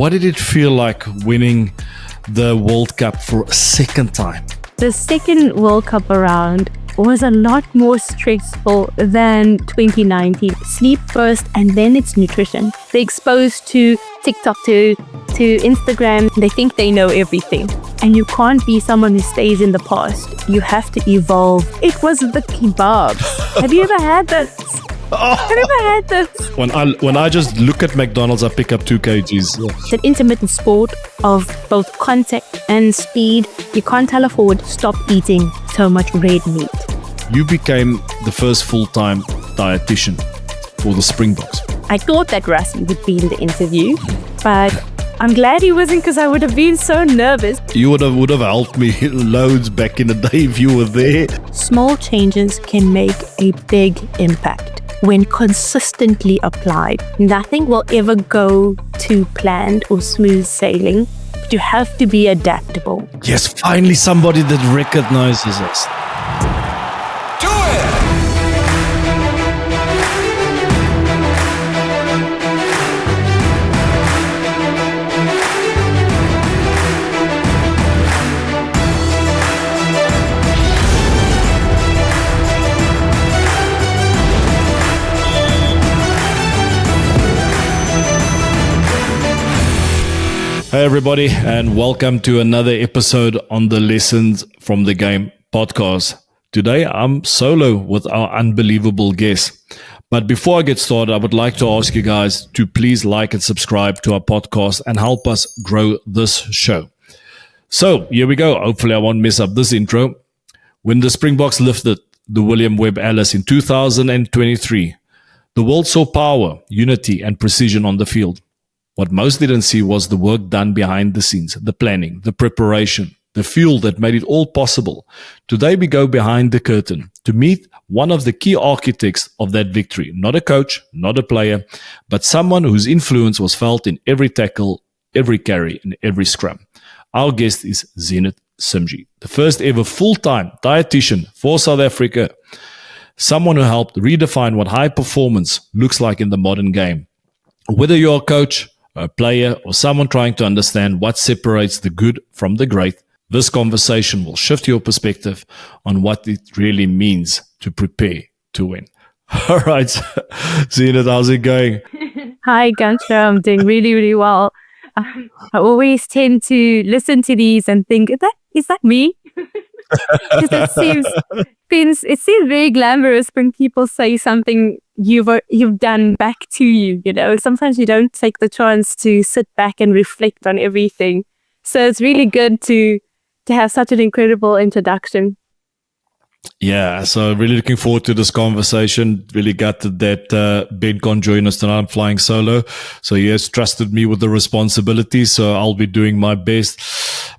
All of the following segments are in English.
what did it feel like winning the World Cup for a second time? The second World Cup around was a lot more stressful than 2019. Sleep first and then it's nutrition. They're exposed to TikTok, to Instagram. They think they know everything. And you can't be someone who stays in the past. You have to evolve. It was the kebab. Have you ever had this? Have you ever had this? When I just look at McDonald's, I pick up 2 kgs. Yeah. It's an intermittent sport of both contact and speed. You can't tell a forward, stop eating so much red meat. You became the first full-time dietitian for the Springboks. I thought that Rassie would be in the interview, but I'm glad he wasn't, because I would have been so nervous. You would have helped me loads back in the day if you were there. Small changes can make a big impact when consistently applied. Nothing will ever go to planned or smooth sailing. But you have to be adaptable. Yes, finally somebody that recognizes us. Do it! Hey everybody, and welcome to another episode on the Lessons from the Game podcast. Today I'm solo with our unbelievable guest. But before I get started, I would like to ask you guys to please like and subscribe to our podcast and help us grow this show. So here we go. Hopefully I won't mess up this intro. When the Springboks lifted the William Webb Ellis in 2023, the world saw power, unity and precision on the field. What most didn't see was the work done behind the scenes, the planning, the preparation, the fuel that made it all possible. Today we go behind the curtain to meet one of the key architects of that victory. Not a coach, not a player, but someone whose influence was felt in every tackle, every carry, and every scrum. Our guest is Zeenat Simjee, the first ever full-time dietitian for South Africa. Someone who helped redefine what high performance looks like in the modern game. Whether you're a coach, a player, or someone trying to understand what separates the good from the great, this conversation will shift your perspective on what it really means to prepare to win. All right, Zeenat, how's it going? Hi, Gurthro. I'm doing really, really well. I always tend to listen to these and think, is that me? Because it seems very glamorous when people say something you've done back to you. You know, sometimes you don't take the chance to sit back and reflect on everything. So it's really good to have such an incredible introduction. Yeah, so really looking forward to this conversation. Really gutted that Ben can't join us tonight. I'm flying solo. So he has trusted me with the responsibility. So I'll be doing my best.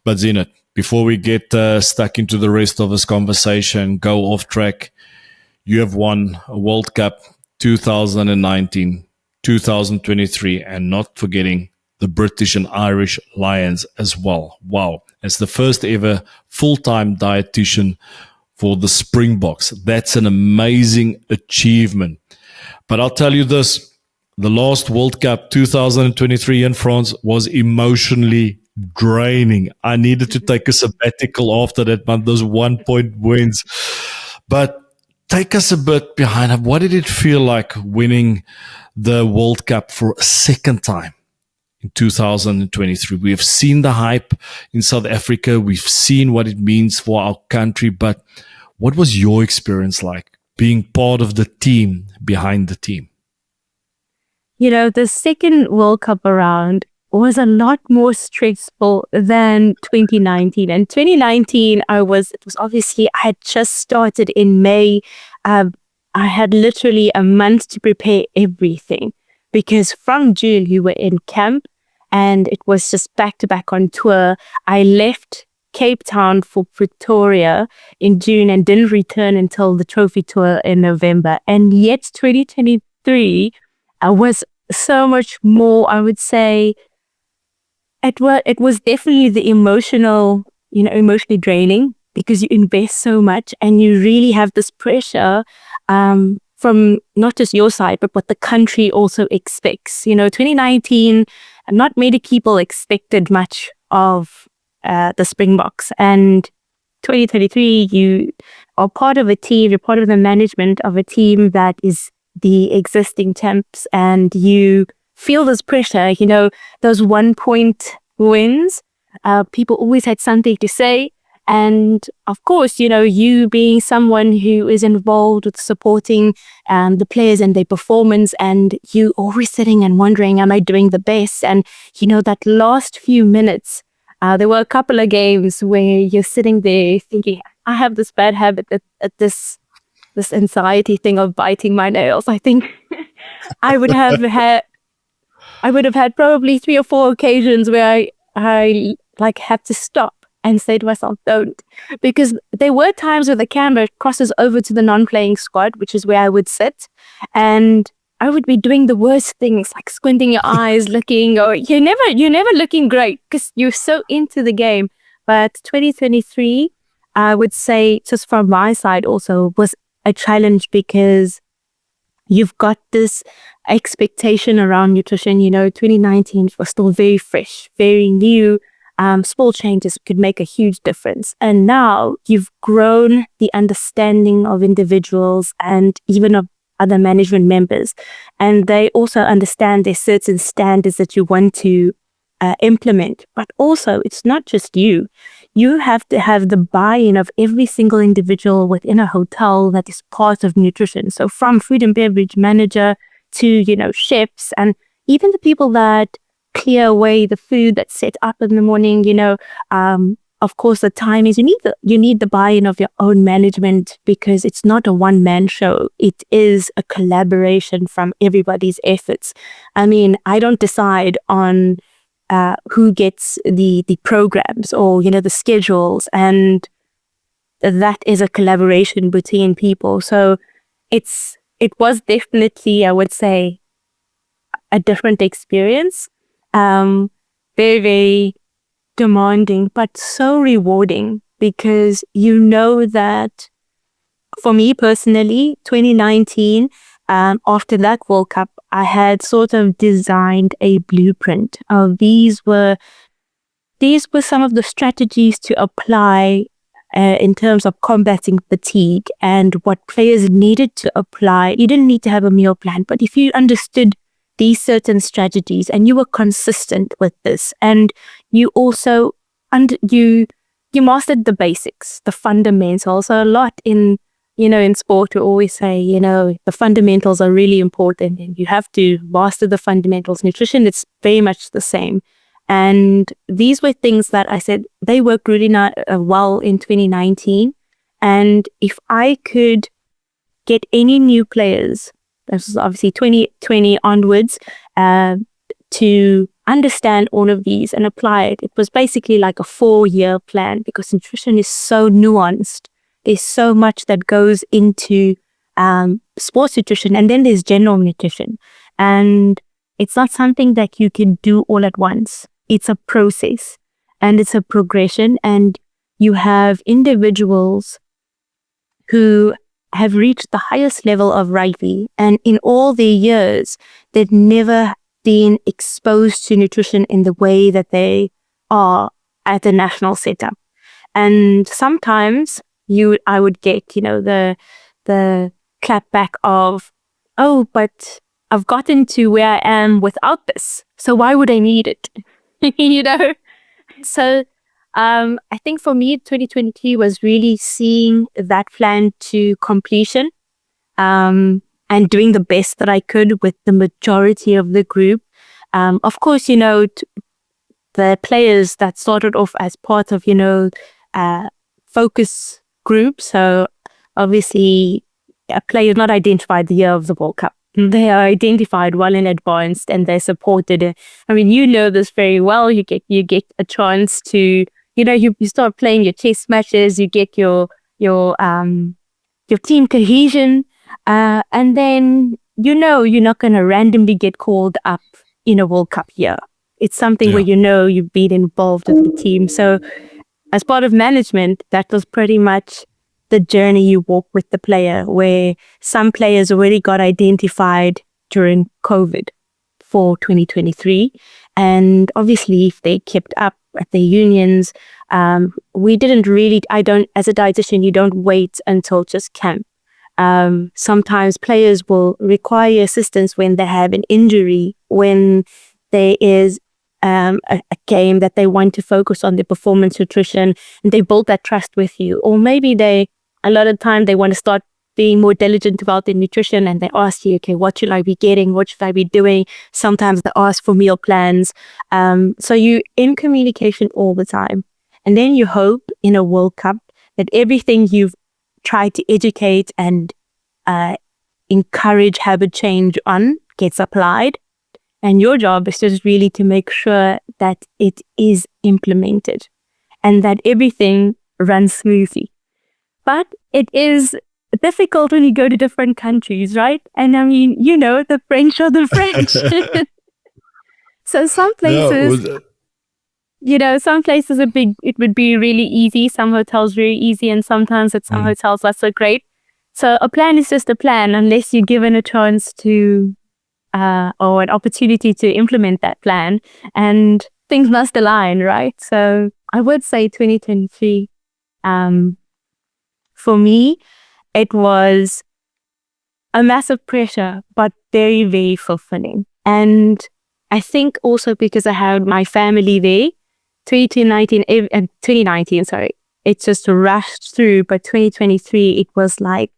But Zeenat, before we get stuck into the rest of this conversation, go off track, you have won a World Cup 2019, 2023, and not forgetting the British and Irish Lions as well. Wow. As the first ever full-time dietitian for the Springboks. That's an amazing achievement. But I'll tell you this, the last World Cup 2023 in France was emotionally draining. I needed to take a sabbatical after that, but those 1-point wins. But take us a bit behind. What did it feel like winning the World Cup for a second time in 2023? We have seen the hype in South Africa. We've seen what it means for our country. But what was your experience like being part of the team behind the team? You know, the second World Cup around was a lot more stressful than 2019. And 2019, it was obviously, I had just started in May. I had literally a month to prepare everything because from June we were in camp and it was just back to back on tour. I left Cape Town for Pretoria in June and didn't return until the trophy tour in November. And yet 2023 was so much more, I would say. It was definitely the emotionally draining because you invest so much and you really have this pressure from not just your side, but what the country also expects. You know, 2019, not many people expected much of the Springboks. And 2023, you are part of a team, you're part of the management of a team that is the existing champs, and you feel this pressure, those 1-point wins. People always had something to say. And of course, you being someone who is involved with supporting the players and their performance, and you always sitting and wondering, am I doing the best? And, that last few minutes, there were a couple of games where you're sitting there thinking, I have this bad habit at this anxiety thing of biting my nails. I think I would have had probably 3 or 4 occasions where I had to stop and say to myself, don't. Because there were times where the camera crosses over to the non-playing squad, which is where I would sit, and I would be doing the worst things, like squinting your eyes, looking, or you're never looking great because you're so into the game. But 2023, I would say, just from my side also, was a challenge because you've got this expectation around nutrition. 2019 was still very fresh, very new. Small changes could make a huge difference. And now you've grown the understanding of individuals and even of other management members. And they also understand there's certain standards that you want to implement. But also, it's not just you. You have to have the buy-in of every single individual within a hotel that is part of nutrition. So from food and beverage manager to, chefs, and even the people that clear away the food that's set up in the morning, of course the time is, you need the buy-in of your own management, because it's not a one-man show. It is a collaboration from everybody's efforts. I mean, I don't decide on who gets the programs or, the schedules, and that is a collaboration between people. So it was definitely, I would say, a different experience. Very, very demanding, but so rewarding, because that for me personally, 2019, after that World Cup, I had sort of designed a blueprint of these were some of the strategies to apply in terms of combating fatigue and what players needed to apply. You didn't need to have a meal plan, but if you understood these certain strategies and you were consistent with this, and you also you mastered the basics, the fundamentals. So a lot in sport we always say the fundamentals are really important and you have to master the fundamentals. Nutrition, it's very much the same. And these were things that I said they worked really well in 2019. And if I could get any new players, this is obviously 2020 onwards, to understand all of these and apply it. It was basically like a 4-year plan, because nutrition is so nuanced. There's so much that goes into sports nutrition, and then there's general nutrition. And it's not something that you can do all at once. It's a process and it's a progression, and you have individuals who have reached the highest level of rugby, and in all their years, they've never been exposed to nutrition in the way that they are at the national setup. And sometimes I would get, the clap back of, oh, but I've gotten to where I am without this, so why would I need it? So I think for me, 2023 was really seeing that plan to completion, and doing the best that I could with the majority of the group. Of course, the players that started off as part of, focus group. So obviously a player is not identified the year of the World Cup. They are identified well in advance and they're supported. I mean, this very well. You get a chance to, you start playing your chess matches, you get your team cohesion, and then you're not going to randomly get called up in a World Cup year. It's something where you've been involved with the team. So as part of management, that was pretty much the journey you walk with the player, where some players already got identified during COVID for 2023. And obviously, if they kept up at their unions, we didn't really, as a dietitian, you don't wait until just camp. Sometimes players will require assistance when they have an injury, when there is a game that they want to focus on their performance nutrition, and they build that trust with you. Or maybe a lot of time they want to start being more diligent about their nutrition, and they ask you, okay, what should I be getting? What should I be doing? Sometimes they ask for meal plans. So you're in communication all the time. And then you hope in a World Cup that everything you've tried to educate and encourage habit change on gets applied. And your job is just really to make sure that it is implemented and that everything runs smoothly. But it is difficult when you go to different countries, right? And I mean, the French are the French. So some places, some places it would be really easy. Some hotels very easy, and sometimes at some hotels not so great. So a plan is just a plan unless you're given a chance to, or an opportunity to implement that plan, and things must align, right? So I would say 2023, for me, it was a massive pressure, but very, very fulfilling. And I think also because I had my family there, 2019, it just rushed through, but 2023, it was like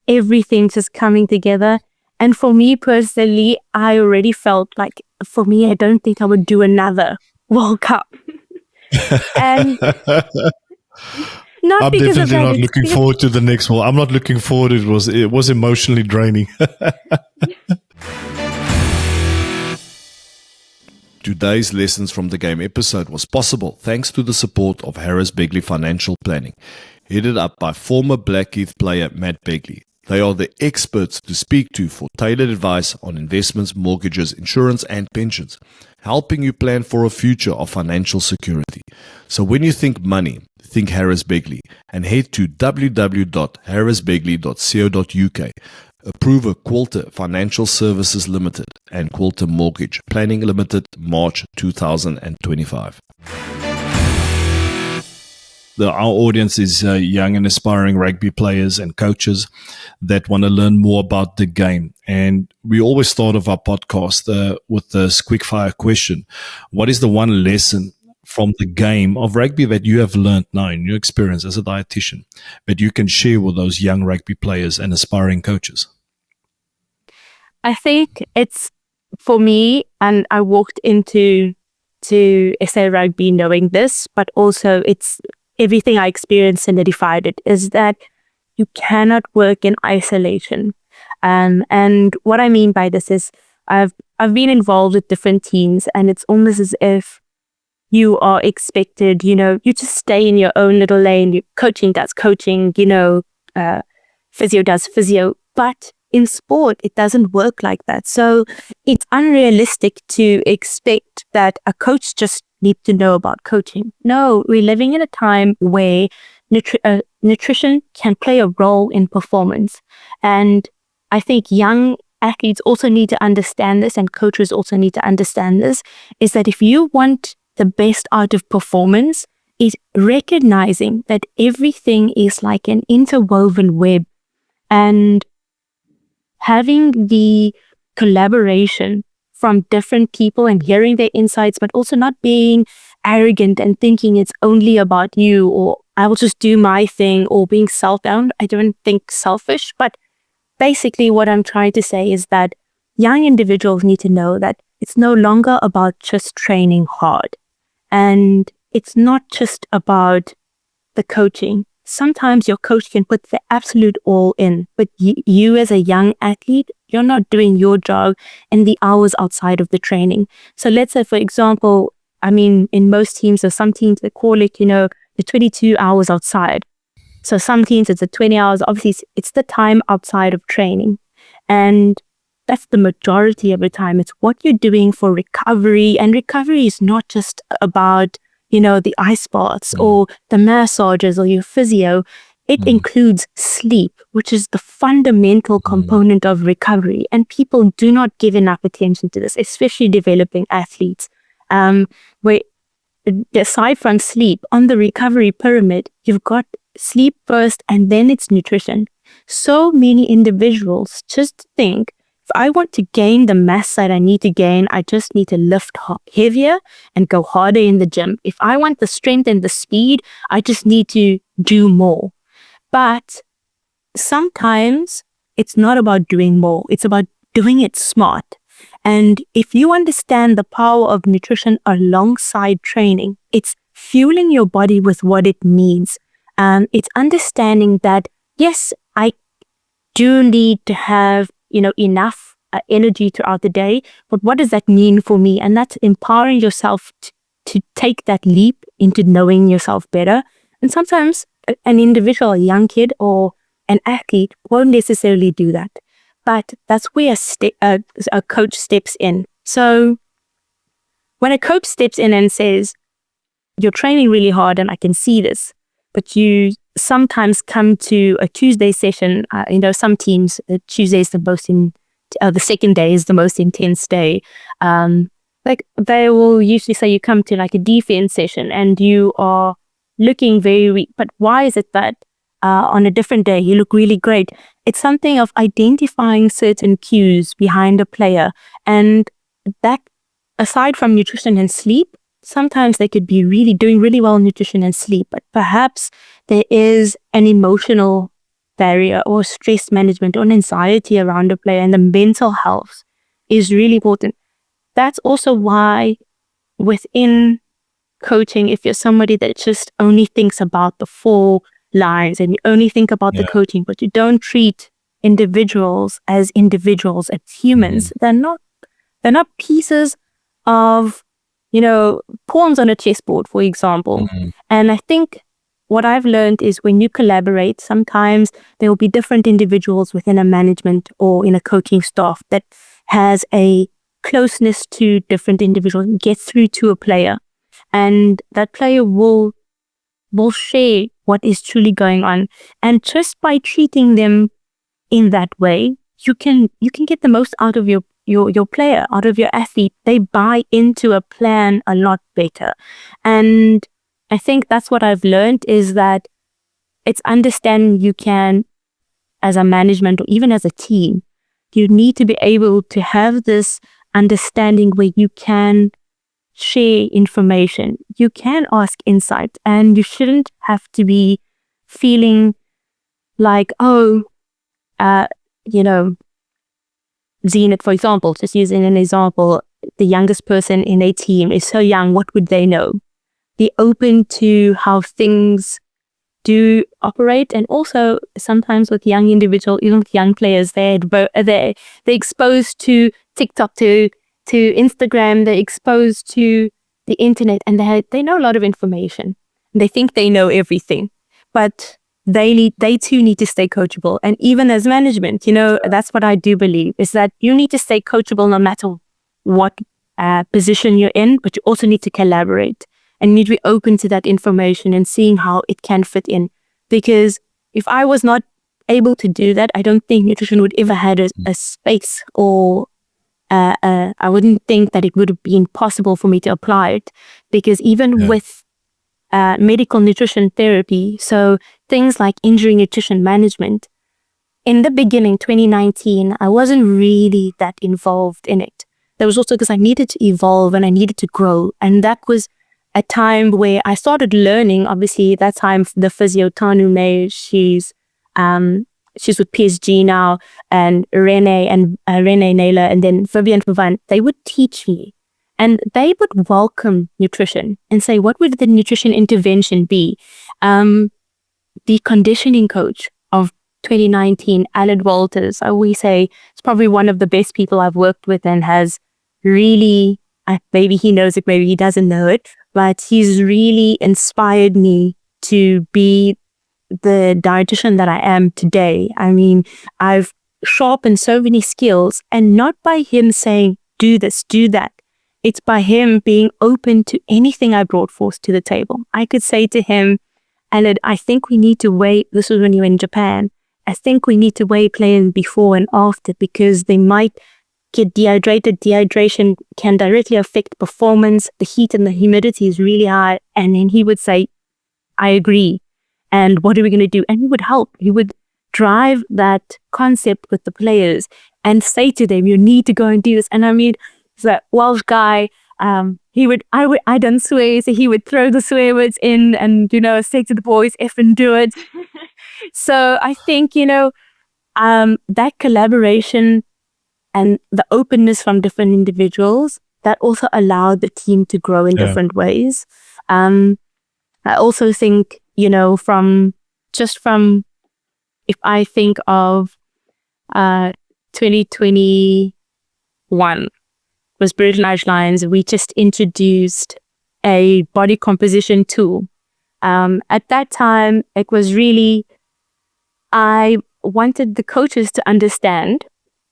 everything just coming together. And for me personally, I already felt like, for me, I don't think I would do another World Cup. And I'm definitely not looking forward to the next one. I'm not looking forward. It was emotionally draining. Today's Lessons from the Game episode was possible thanks to the support of Harris Begley Financial Planning, headed up by former Blackheath player Matt Begley. They are the experts to speak to for tailored advice on investments, mortgages, insurance, and pensions, helping you plan for a future of financial security. So when you think money, think Harris Begley and head to www.harrisbegley.co.uk. Approver Quilter Financial Services Limited and Quilter Mortgage Planning Limited, March 2025. Our audience is young and aspiring rugby players and coaches that want to learn more about the game. And we always start off our podcast with this quick-fire question. What is the one lesson from the game of rugby that you have learned now in your experience as a dietitian that you can share with those young rugby players and aspiring coaches? I think it's, for me, and I walked into SA Rugby knowing this, but also it's everything I experienced and defied it, is that you cannot work in isolation. And what I mean by this is I've been involved with different teams, and it's almost as if you are expected, you just stay in your own little lane. Coaching does coaching, physio does physio. But in sport, it doesn't work like that. So it's unrealistic to expect that a coach just needs to know about coaching. No, we're living in a time where nutrition can play a role in performance. And I think young athletes also need to understand this, and coaches also need to understand this, is that if you want the best out of performance, is recognizing that everything is like an interwoven web, and having the collaboration from different people and hearing their insights, but also not being arrogant and thinking it's only about you, or I will just do my thing, or being self-bound. I don't think selfish, but basically what I'm trying to say is that young individuals need to know that it's no longer about just training hard. And it's not just about the coaching. Sometimes your coach can put the absolute all in, but you as a young athlete, you're not doing your job in the hours outside of the training. So let's say, for example, in most teams, or some teams, they call it, the 22 hours outside. So some teams, it's the 20 hours. Obviously, it's the time outside of training. And that's the majority of the time. It's what you're doing for recovery. And recovery is not just about, the ice baths or the massages or your physio. It includes sleep, which is the fundamental component of recovery. And people do not give enough attention to this, especially developing athletes. where aside from sleep, on the recovery pyramid, you've got sleep first and then it's nutrition. So many individuals just think, if I want to gain the mass that I need to gain, I just need to lift heavier and go harder in the gym. If I want the strength and the speed, I just need to do more. But sometimes it's not about doing more. It's about doing it smart. And if you understand the power of nutrition alongside training, it's fueling your body with what it needs. It's understanding that, yes, I do need to have, enough energy throughout the day, but what does that mean for me? And that's empowering yourself to take that leap into knowing yourself better. And sometimes an individual, a young kid or an athlete won't necessarily do that. But that's where a coach steps in. So when a coach steps in and says, you're training really hard and I can see this, but you sometimes come to a Tuesday session, some teams, Tuesday is the second day is the most intense day. Like they will usually say you come to like a defense session and you are looking very weak. But why is it that on a different day you look really great? It's something of identifying certain cues behind a player. And that, aside from nutrition and sleep, sometimes they could be doing really well in nutrition and sleep, but perhaps there is an emotional barrier or stress management or an anxiety around a player, and the mental health is really important. That's also why within coaching, if you're somebody that just only thinks about the 4 lines and you only think about the coaching, but you don't treat individuals as humans, they're not pieces of pawns on a chessboard, for example. And I think what I've learned is when you collaborate, sometimes there will be different individuals within a management or in a coaching staff that has a closeness to different individuals and gets through to a player. And that player will share what is truly going on. And just by treating them in that way, you can get the most out of your player, out of your athlete. They buy into a plan a lot better. And I think that's what I've learned, is that it's understanding you can, as a management or even as a team, you need to be able to have this understanding where you can share information, you can ask insight, and you shouldn't have to be feeling like, Zeenat, for example, just using an example, the youngest person in a team is so young, what would they know? Be open to how things do operate. And also sometimes with young individuals, even with young players, they're exposed to TikTok, to Instagram, they're exposed to the internet, and they know a lot of information. They think they know everything, but they too need to stay coachable. And even as management, that's what I do believe, is that you need to stay coachable no matter what position you're in, but you also need to collaborate and need to be open to that information and seeing how it can fit in. Because if I was not able to do that, I don't think nutrition would ever had a space, or I wouldn't think that it would have been possible for me to apply it. Because even with medical nutrition therapy, so things like injury nutrition management, in the beginning, 2019, I wasn't really that involved in it. That was also because I needed to evolve and I needed to grow. And that was a time where I started learning. Obviously, that time, the physio Tanu May, she's with PSG now, and Renee Naylor, and then Vivian Favan, they would teach me. And they would welcome nutrition and say, what would the nutrition intervention be? The conditioning coach of 2019, Alan Walters, I always say, it's probably one of the best people I've worked with, and has really, maybe he knows it, maybe he doesn't know it, but he's really inspired me to be the dietitian that I am today. I mean, I've sharpened so many skills, and not by him saying, do this, do that. It's by him being open to anything I brought forth to the table. I could say to him, Aled, I think we need to weigh, this was when you were in Japan, I think we need to weigh players before and after, because they might get dehydrated. Dehydration can directly affect performance. The heat and the humidity is really high. And then he would say, I agree. And what are we going to do? And he would help. He would drive that concept with the players and say to them, you need to go and do this. And I mean, he's a Welsh guy. I done swear, so he would throw the swear words in and, say to the boys, effing do it. So I think, that collaboration and the openness from different individuals, that also allowed the team to grow in different ways. I also think, from if I think of 2021 was British and Irish Lions, we just introduced a body composition tool. At that time, it was really, I wanted the coaches to understand,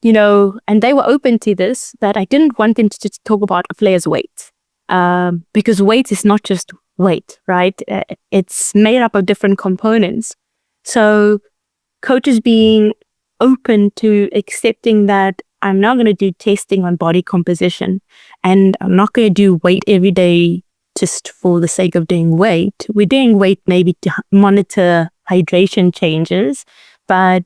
and they were open to this, that I didn't want them to just talk about a player's weight. Because weight is not just weight, right? It's made up of different components. So coaches being open to accepting that I'm not going to do testing on body composition, and I'm not going to do weight every day just for the sake of doing weight. We're doing weight maybe to monitor hydration changes, but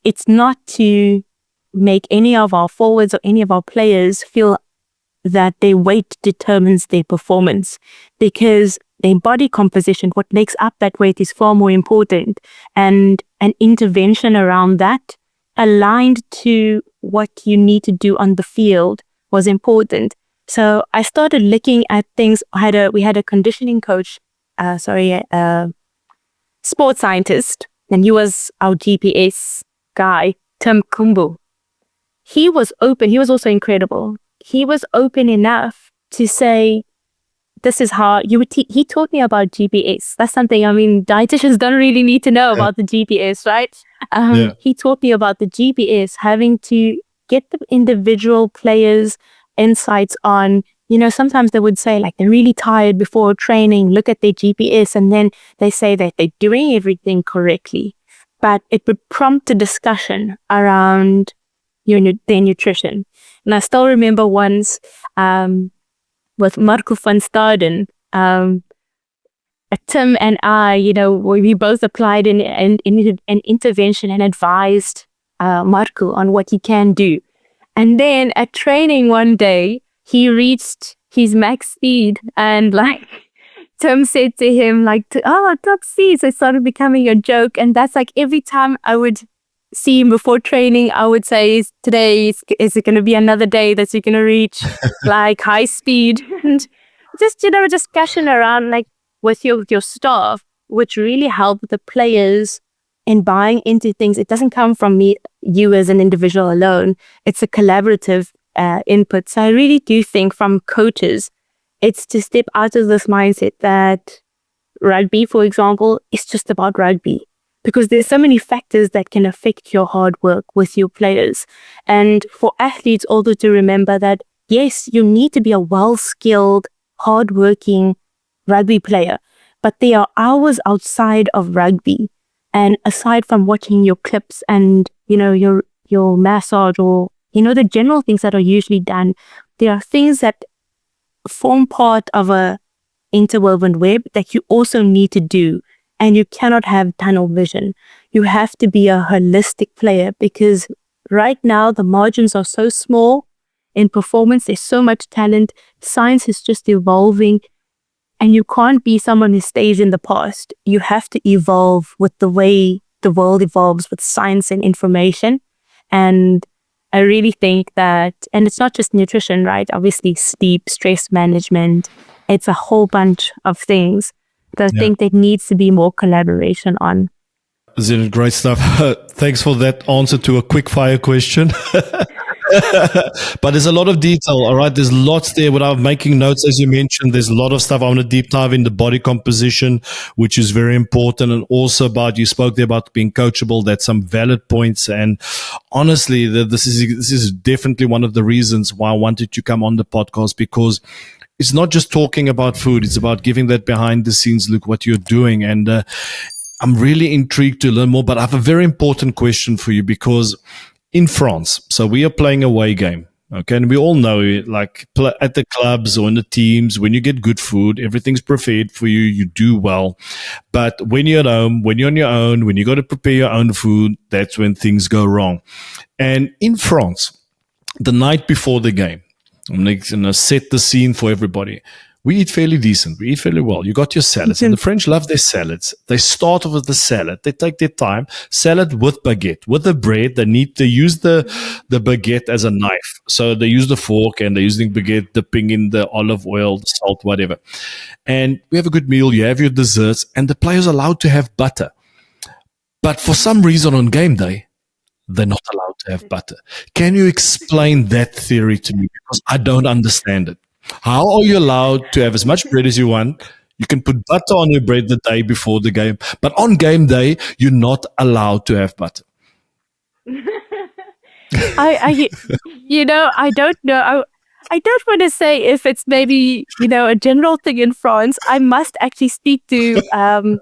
it's not to make any of our forwards or any of our players feel that their weight determines their performance, because their body composition, what makes up that weight, is far more important, and an intervention around that aligned to what you need to do on the field was important. So I started looking at things. We had a conditioning coach, sports scientist, and he was our GPS guy, Tim Kumbu. He was open. He was also incredible. He was open enough to say, this is how you would he taught me about GPS. That's something, dietitians don't really need to know about the GPS, right? He taught me about the GPS, having to get the individual players' insights on, sometimes they would say, like, they're really tired before training, look at their GPS, and then they say that they're doing everything correctly. But it would prompt a discussion around their nutrition. And I still remember once, with Marco van Staden, Tim and I, we both applied an intervention and advised Marco on what he can do. And then at training one day, he reached his max speed, and Tim said to him, top speed. So it started becoming a joke. And that's every time I would see him before training, I would say, today, is it going to be another day that you're going to reach high speed? And just, discussion around with your staff, which really helped the players in buying into things. It doesn't come from you as an individual alone. It's a collaborative input. So I really do think from coaches, it's to step out of this mindset that rugby, for example, is just about rugby. Because there's so many factors that can affect your hard work with your players. And for athletes also to remember that, yes, you need to be a well-skilled, hard-working rugby player, but there are hours outside of rugby. And aside from watching your clips and, your massage or, the general things that are usually done, there are things that form part of a interwoven web that you also need to do. And you cannot have tunnel vision. You have to be a holistic player, because right now the margins are so small in performance. There's so much talent. Science is just evolving, and you can't be someone who stays in the past. You have to evolve with the way the world evolves with science and information. And I really think that, and it's not just nutrition, right? Obviously sleep, stress management, it's a whole bunch of things. So I think there needs to be more collaboration on. Zeenat, great stuff. Thanks for that answer to a quick fire question. But there's a lot of detail, all right? There's lots there without making notes, as you mentioned. There's a lot of stuff. I want to deep dive into body composition, which is very important. And also you spoke there about being coachable. That's some valid points. And honestly, this is definitely one of the reasons why I wanted to come on the podcast, because it's not just talking about food. It's about giving that behind the scenes look what you're doing. And I'm really intrigued to learn more, but I have a very important question for you, because in France, so we are playing away game. Okay, and we all know, like at the clubs or in the teams, when you get good food, everything's prepared for you, you do well. But when you're at home, when you're on your own, when you got to prepare your own food, that's when things go wrong. And in France, the night before the game, I'm going to set the scene for everybody. We eat fairly decent. We eat fairly well. You got your salads. And the French love their salads. They start off with the salad. They take their time. Salad with baguette. With the bread, they use the baguette as a knife. So they use the fork and they're using baguette, dipping in the olive oil, the salt, whatever. And we have a good meal. You have your desserts. And the players are allowed to have butter. But for some reason on game day, they're not allowed to have butter. Can you explain that theory to me? Because I don't understand it. How are you allowed to have as much bread as you want? You can put butter on your bread the day before the game, but on game day, you're not allowed to have butter. I don't know. I don't want to say if it's maybe, a general thing in France. I must actually speak to, there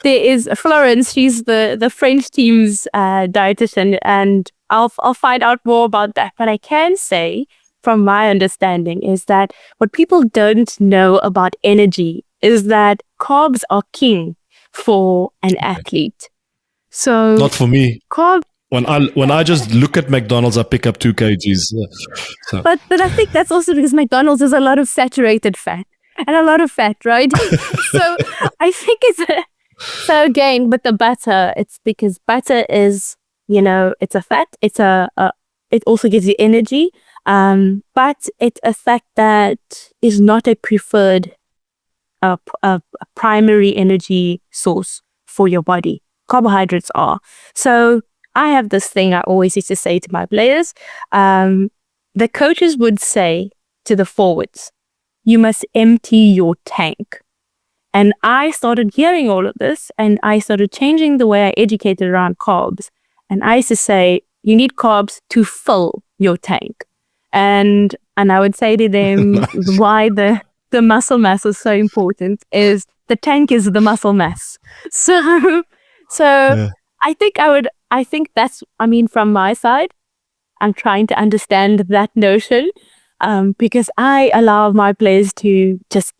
is Florence. She's the French team's dietitian, and I'll find out more about that. But I can say, from my understanding, is that what people don't know about energy is that carbs are king for an athlete. So not for me. Carbs. When I just look at McDonald's, I pick up 2 kgs. So. But I think that's also because McDonald's is a lot of saturated fat and a lot of fat, right? So I think so again with the butter, it's because butter is, it's a fat. It's it also gives you energy. But it's a fact that is not a preferred a primary energy source for your body. Carbohydrates are. So I have this thing I always used to say to my players. The coaches would say to the forwards, you must empty your tank. And I started hearing all of this, and I started changing the way I educated around carbs. And I used to say, you need carbs to fill your tank. And I would say to them, nice. Why the muscle mass is so important is the tank is the muscle mass. So yeah. I think that's, from my side, I'm trying to understand that notion, because I allow my players to just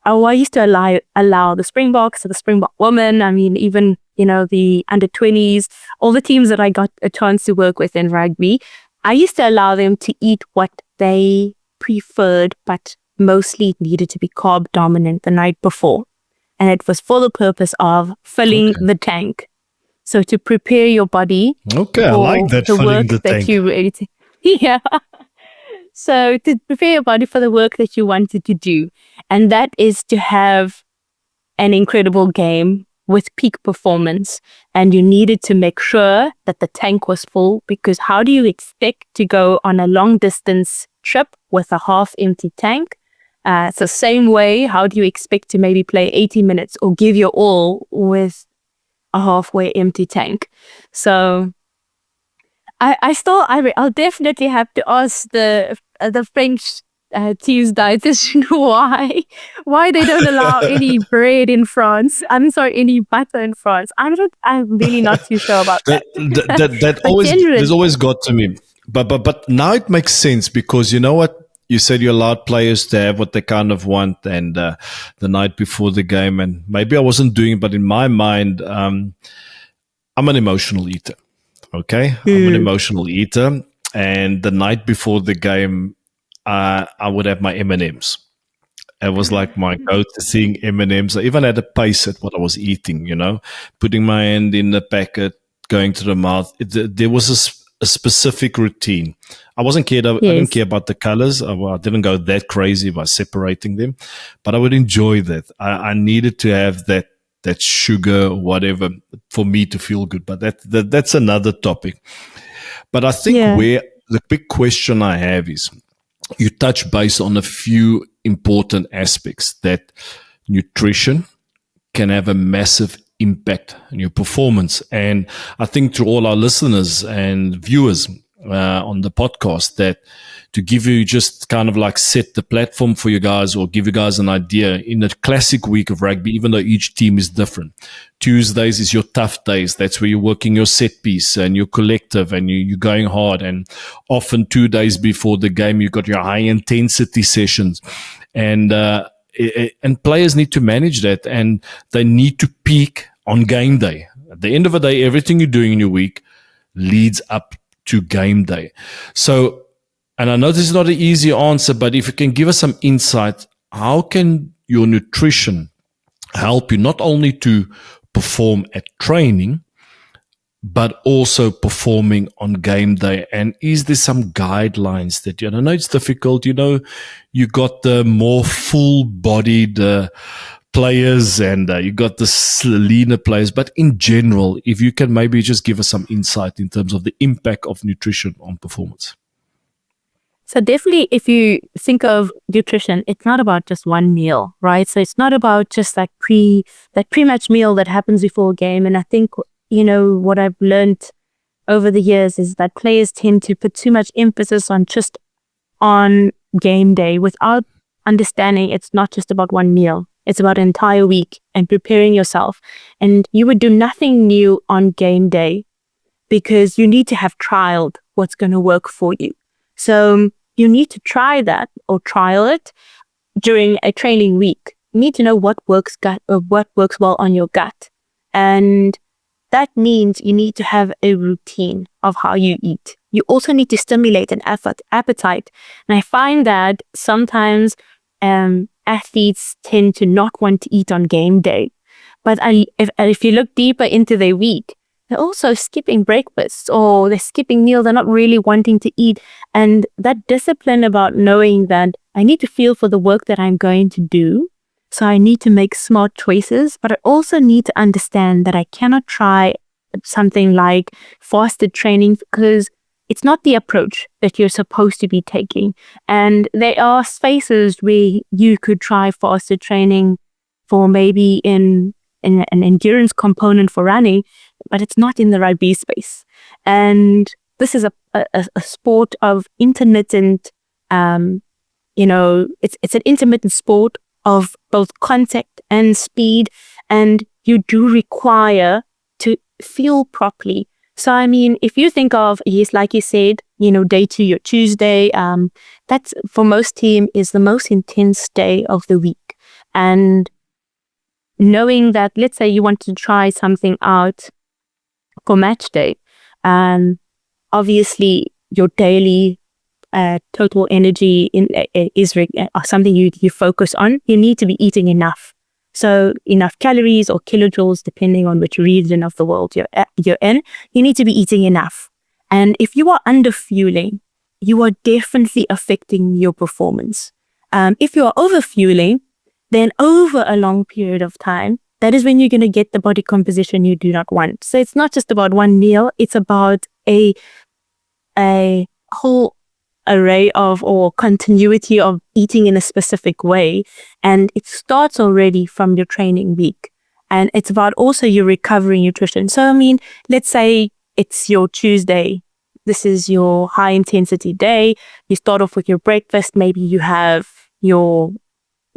I used to allow the Springboks, the Springbok women, even, the under 20s, all the teams that I got a chance to work with in rugby, I used to allow them to eat what they preferred, but mostly needed to be carb dominant the night before. And it was for the purpose of filling the tank. So to prepare your body for I like that, the work the that tank. You really yeah. So to prepare your body for the work that you wanted to do. And that is to have an incredible game with peak performance, and you needed to make sure that the tank was full, because how do you expect to go on a long distance trip with a half empty tank? It's the same way, how do you expect to maybe play 80 minutes or give your all with a halfway empty tank? So I'll definitely have to ask the French team's dietitian why they don't allow any bread in France. Any butter in France. I'm really not too sure about that. That always there's always got to me. But now it makes sense, because you know what? You said you allowed players to have what they kind of want, and the night before the game, and maybe I wasn't doing it, but in my mind, I'm an emotional eater. Okay, I'm an emotional eater, and the night before the game, I would have my M&Ms. It was like my go-to thing, M&Ms. I even had a pace at what I was eating, putting my hand in the packet, going to the mouth. There was a specific routine. I didn't care about the colors. I didn't go that crazy by separating them, but I would enjoy that. I needed to have that sugar or whatever for me to feel good. But that's another topic. But I think where the big question I have is, you touch base on a few important aspects that nutrition can have a massive impact on your performance. And I think to all our listeners and viewers on the podcast, that to give you just kind of like set the platform for you guys or give you guys an idea. In a classic week of rugby, even though each team is different, Tuesdays is your tough days. That's where you're working your set piece and your collective and you're going hard. And often 2 days before the game, you've got your high intensity sessions. And players need to manage that, and they need to peak on game day. At the end of the day, everything you're doing in your week leads up to game day. So, and I know this is not an easy answer, but if you can give us some insight, how can your nutrition help you not only to perform at training, but also performing on game day? And is there some guidelines that I know it's difficult, you got the more full-bodied players and you got the leaner players, but in general, if you can maybe just give us some insight in terms of the impact of nutrition on performance. So definitely, if you think of nutrition, it's not about just one meal, right? So it's not about just that pre-match meal that happens before a game. And I think, what I've learned over the years is that players tend to put too much emphasis on game day without understanding it's not just about one meal. It's about an entire week and preparing yourself. And you would do nothing new on game day because you need to have trialed what's going to work for you. So you need to try that or trial it during a training week. You need to know what works well on your gut. And that means you need to have a routine of how you eat. You also need to stimulate an appetite. And I find that sometimes athletes tend to not want to eat on game day. But if you look deeper into their week, they're also skipping breakfast or they're skipping meals. They're not really wanting to eat. And that discipline about knowing that I need to feel for the work that I'm going to do. So I need to make smart choices, but I also need to understand that I cannot try something like fasted training because it's not the approach that you're supposed to be taking. And there are spaces where you could try fasted training for maybe in an endurance component for running, but it's not in the rugby space. And this is a sport of intermittent, it's an intermittent sport of both contact and speed, and you do require to feel properly. So, I mean, if you think of, yes, like you said, day 2, your Tuesday, that's for most team is the most intense day of the week. And knowing that, let's say you want to try something out for match day, obviously your daily total energy is something you focus on. You need to be eating enough. So enough calories or kilojoules, depending on which region of the world you're in, you need to be eating enough. And if you are underfueling, you are definitely affecting your performance. If you are overfueling, then over a long period of time, that is when you're going to get the body composition you do not want. So it's not just about one meal, it's about a whole array of or continuity of eating in a specific way. And it starts already from your training week. And it's about also your recovery nutrition. So, I mean, let's say it's your Tuesday. This is your high intensity day. You start off with your breakfast. Maybe you have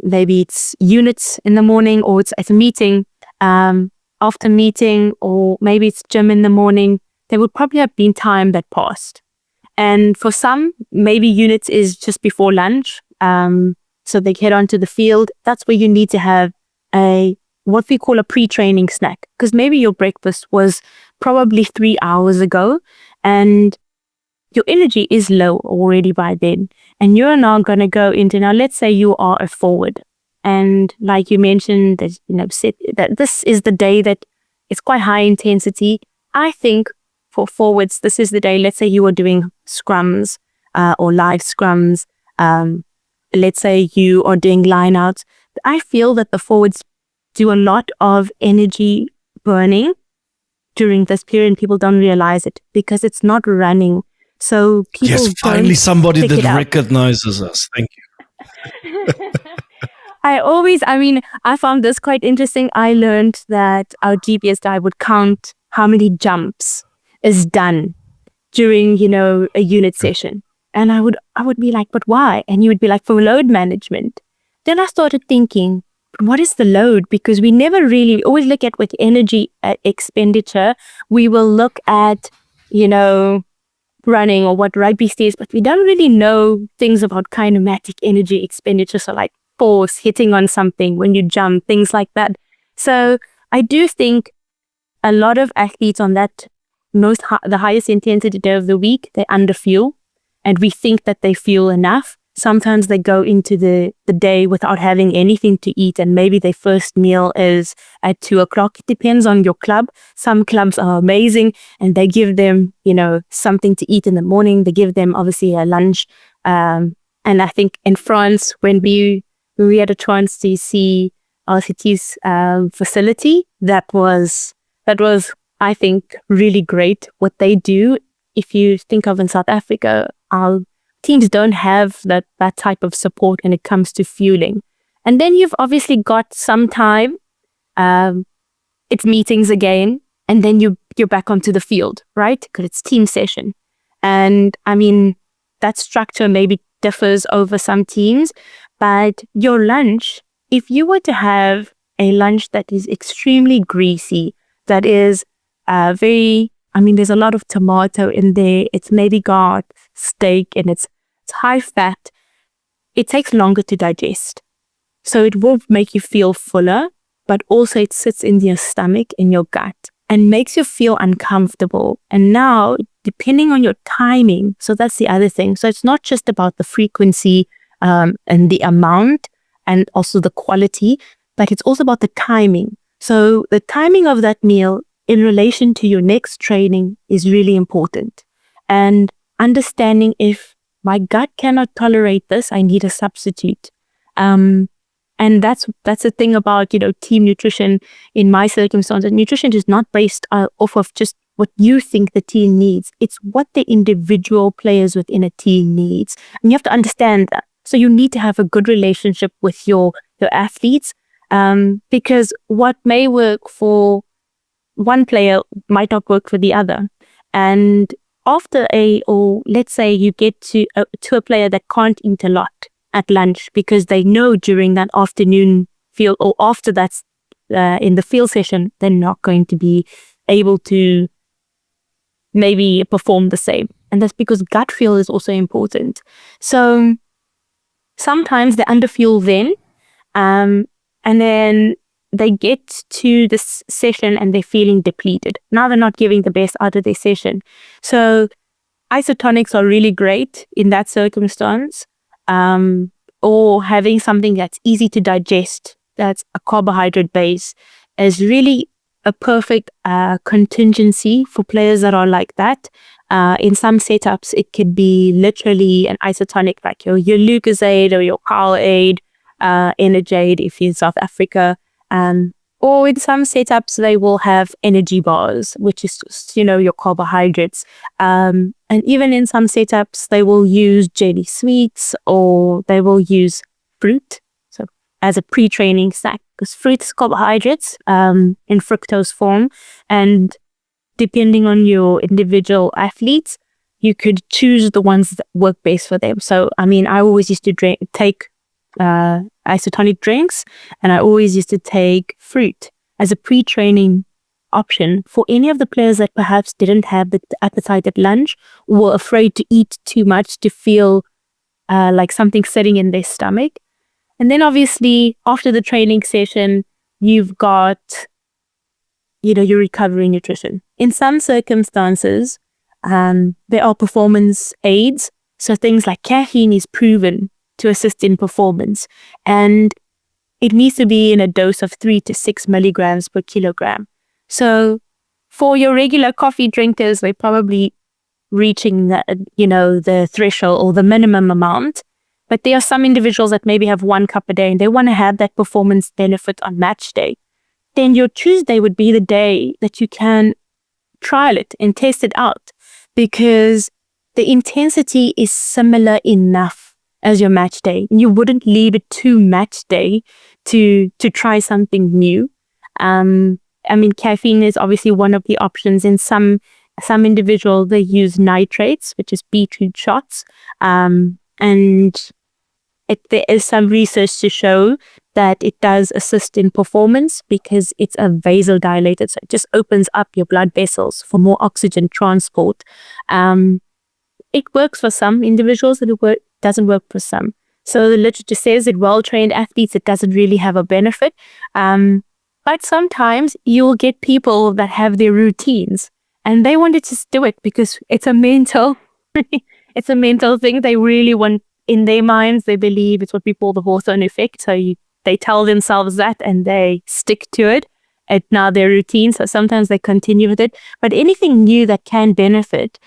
maybe it's units in the morning, or it's at a meeting, after meeting, or maybe it's gym in the morning. There would probably have been time that passed. And for some, maybe units is just before lunch. So they head onto the field. That's where you need to have what we call a pre-training snack. Because maybe your breakfast was probably 3 hours ago and your energy is low already by then. And you're now going to go into, now let's say you are a forward. And like you mentioned, that this is the day that it's quite high intensity. I think for forwards, this is the day, let's say you are doing scrums or live scrums. Let's say you are doing line outs. I feel that the forwards do a lot of energy burning during this period, and people don't realize it because it's not running. So people finally somebody that recognizes us. Thank you. I found this quite interesting. I learned that our GPS guy would count how many jumps is done during, a unit session. And I would be like, but why? And you would be like, for load management. Then I started thinking, what is the load? Because we never really always look at with energy expenditure. We will look at, running or what rugby stays, but we don't really know things about kinematic energy expenditure. So like force, hitting on something when you jump, things like that. So I do think a lot of athletes on that the highest intensity day of the week, they underfuel, and we think that they fuel enough. Sometimes they go into the day without having anything to eat, and maybe their first meal is at 2:00. It depends on your club. Some clubs are amazing and they give them, something to eat in the morning. They give them obviously a lunch. And I think in France, when we had a chance to see RCT's facility, that was, I think, really great what they do. If you think of in South Africa, our teams don't have that type of support when it comes to fueling. And then you've obviously got some time, it's meetings again, and then you're back onto the field, right? Because it's team session. And I mean, that structure maybe differs over some teams, but your lunch, if you were to have a lunch that is extremely greasy, that is there's a lot of tomato in there, it's maybe got steak and it's high fat, it takes longer to digest. So it will make you feel fuller, but also it sits in your stomach, in your gut, and makes you feel uncomfortable. And now, depending on your timing, so that's the other thing. So it's not just about the frequency and the amount and also the quality, but it's also about the timing. So the timing of that meal in relation to your next training is really important. And understanding if my gut cannot tolerate this, I need a substitute. And that's the thing about, team nutrition in my circumstances. Nutrition is not based off of just what you think the team needs. It's what the individual players within a team needs. And you have to understand that. So you need to have a good relationship with your athletes, because what may work for one player might not work for the other. And after let's say you get to a player that can't eat a lot at lunch because they know during that afternoon field or after that's in the field session, they're not going to be able to maybe perform the same. And that's because gut feel is also important. So sometimes they underfuel then, and then they get to this session and they're feeling depleted. Now they're not giving the best out of their session. So isotonics are really great in that circumstance, or having something that's easy to digest, that's a carbohydrate base, is really a perfect contingency for players that are like that. In some setups, it could be literally an isotonic like your Lucozade or your Powerade, Energade if you're in South Africa. Or in some setups, they will have energy bars, which is just, your carbohydrates. And even in some setups, they will use jelly sweets or they will use fruit. So as a pre-training snack, because fruit is carbohydrates in fructose form. And depending on your individual athletes, you could choose the ones that work best for them. So, I always used to take isotonic drinks, and I always used to take fruit as a pre-training option for any of the players that perhaps didn't have the appetite at lunch or were afraid to eat too much to feel like something sitting in their stomach. And then obviously after the training session, you've got your recovery nutrition. In some circumstances, there are performance aids. So things like caffeine is proven to assist in performance, and it needs to be in a dose of 3 to 6 milligrams per kilogram. So for your regular coffee drinkers, they're probably reaching the threshold or the minimum amount. But there are some individuals that maybe have 1 cup a day and they want to have that performance benefit on match day. Then your Tuesday would be the day that you can trial it and test it out, because the intensity is similar enough as your match day. You wouldn't leave it to match day to try something new. Caffeine is obviously one of the options in some Some individuals, they use nitrates, which is beetroot shots. And there is some research to show that it does assist in performance because it's a vasodilator. So it just opens up your blood vessels for more oxygen transport. It works for some individuals and it doesn't work for some. So the literature says that well-trained athletes, it doesn't really have a benefit. But sometimes you'll get people that have their routines and they want to just do it because it's a mental, it's a mental thing. They really want, in their minds, they believe it's what we call the Hawthorne effect. So they tell themselves that and they stick to it. It's now their routine. So sometimes they continue with it. But anything new that can benefit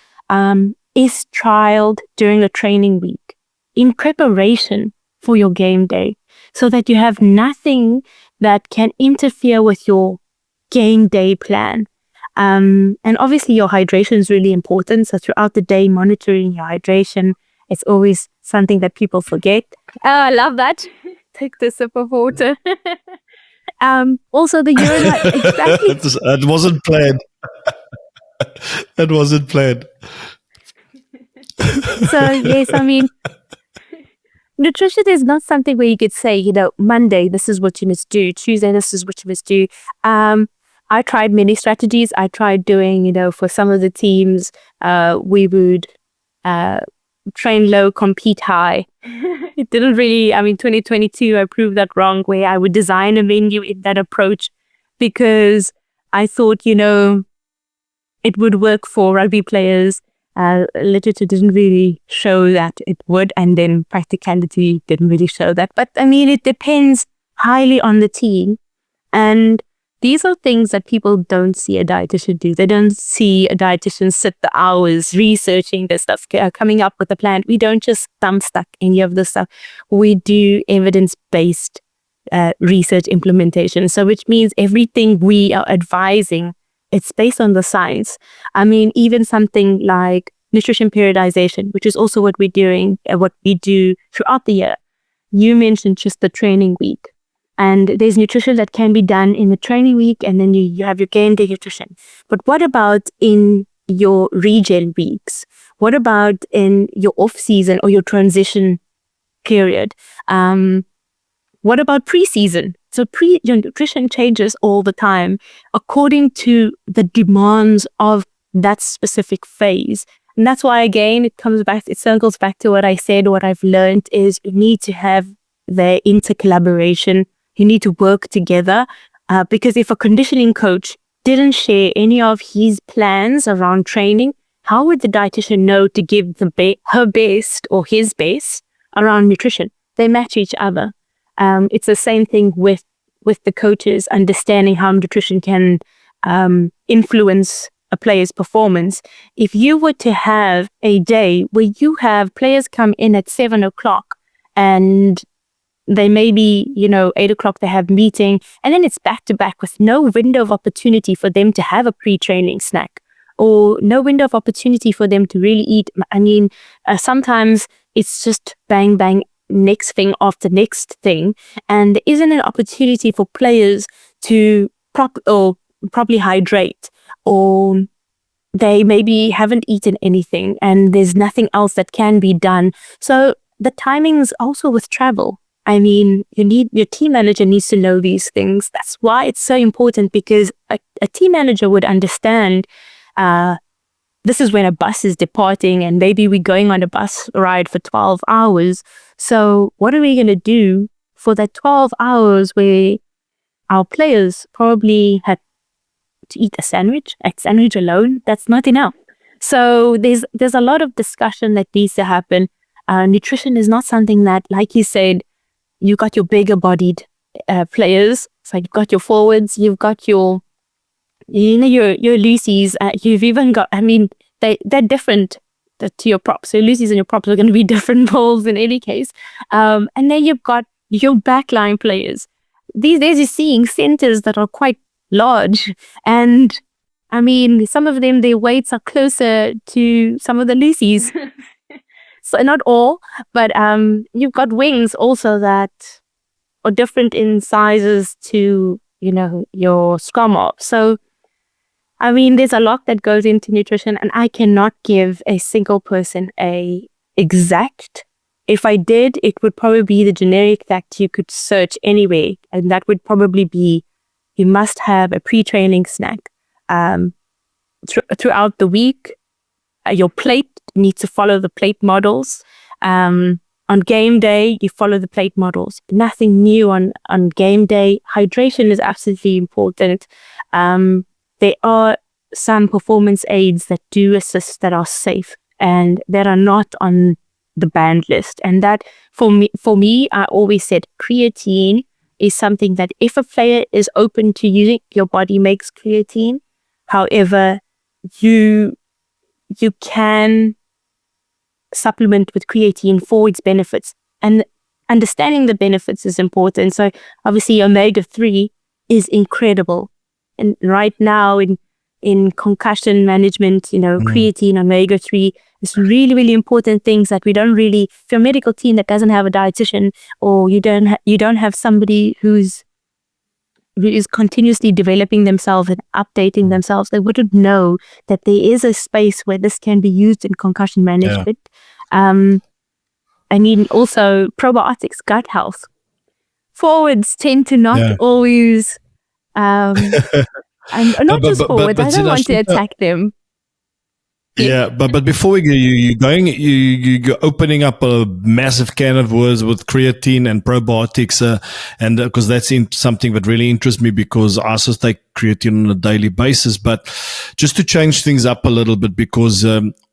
is trialed during the training week in preparation for your game day so that you have nothing that can interfere with your game day plan. And obviously your hydration is really important. So throughout the day, monitoring your hydration, it's always something that people forget. Oh, I love that. Take the sip of water. Also the urine. Exactly. It wasn't planned. It wasn't planned. So yes, I mean, nutrition is not something where you could say, Monday, this is what you must do. Tuesday, this is what you must do. I tried many strategies. I tried doing, for some of the teams, we would train low, compete high. It didn't really, 2022, I proved that wrong, where I would design a menu in that approach because I thought, it would work for rugby players. Literature didn't really show that it would, and then practicality didn't really show that. But it depends highly on the team. And these are things that people don't see a dietitian do. They don't see a dietitian sit the hours researching this stuff, coming up with a plan. We don't just thumb stuck any of this stuff. We do evidence-based research implementation. So which means everything we are advising, it's based on the science. Even something like nutrition periodization, which is also what we're doing, what we do throughout the year. You mentioned just the training week. And there's nutrition that can be done in the training week, and then you have your game day nutrition. But what about in your regen weeks? What about in your off-season or your transition period? What about pre-season? So your nutrition changes all the time according to the demands of that specific phase. And that's why, again, it circles back to what I said. What I've learned is you need to have the intercollaboration. You need to work together because if a conditioning coach didn't share any of his plans around training, how would the dietitian know to give her best or his best around nutrition? They match each other. It's the same thing with the coaches understanding how nutrition can influence a player's performance. If you were to have a day where you have players come in at 7:00 and they may be, 8:00, they have meeting, and then it's back to back with no window of opportunity for them to have a pre-training snack or no window of opportunity for them to really eat. Sometimes it's just bang, bang, next thing after next thing. And there isn't an opportunity for players to properly hydrate, or they maybe haven't eaten anything and there's nothing else that can be done. So the timings also with travel. Your team manager needs to know these things. That's why it's so important, because a team manager would understand this is when a bus is departing and maybe we're going on a bus ride for 12 hours. So what are we going to do for that 12 hours where our players probably had to eat a sandwich alone? That's not enough. So there's a lot of discussion that needs to happen. Nutrition is not something that, like you said, you got your bigger bodied players. So you've got your forwards, you've got your Lucy's. You've even got, they're different to your props. So Lucy's and your props are going to be different balls in any case. And then you've got your backline players. These days you're seeing centers that are quite large. And some of them, their weights are closer to some of the Lucy's. So not all, but you've got wings also that are different in sizes to, your scrum off. So I mean, there's a lot that goes into nutrition, and I cannot give a single person a exact. If I did, it would probably be the generic that you could search anywhere, and that would probably be you must have a pre-training snack throughout the week. Your plate needs to follow the plate models. On game day, you follow the plate models. Nothing new on game day. Hydration is absolutely important. There are some performance aids that do assist that are safe and that are not on the banned list. And that for me, I always said creatine is something that if a player is open to using, your body makes creatine. However, you can supplement with creatine for its benefits, and understanding the benefits is important. So obviously omega-3 is incredible, and right now in concussion management, creatine, omega-3 is really, really important things that we don't really, if you're a medical team that doesn't have a dietitian, or you don't have somebody who is continuously developing themselves and updating themselves, they wouldn't know that there is a space where this can be used in concussion management. I mean, also probiotics, gut health. Forwards tend to not always, and not just forwards, I don't want to attack them. Yeah, but before we go, you're opening up a massive can of worms with creatine and probiotics, and because that's something that really interests me, because I also take creatine on a daily basis. But just to change things up a little bit, because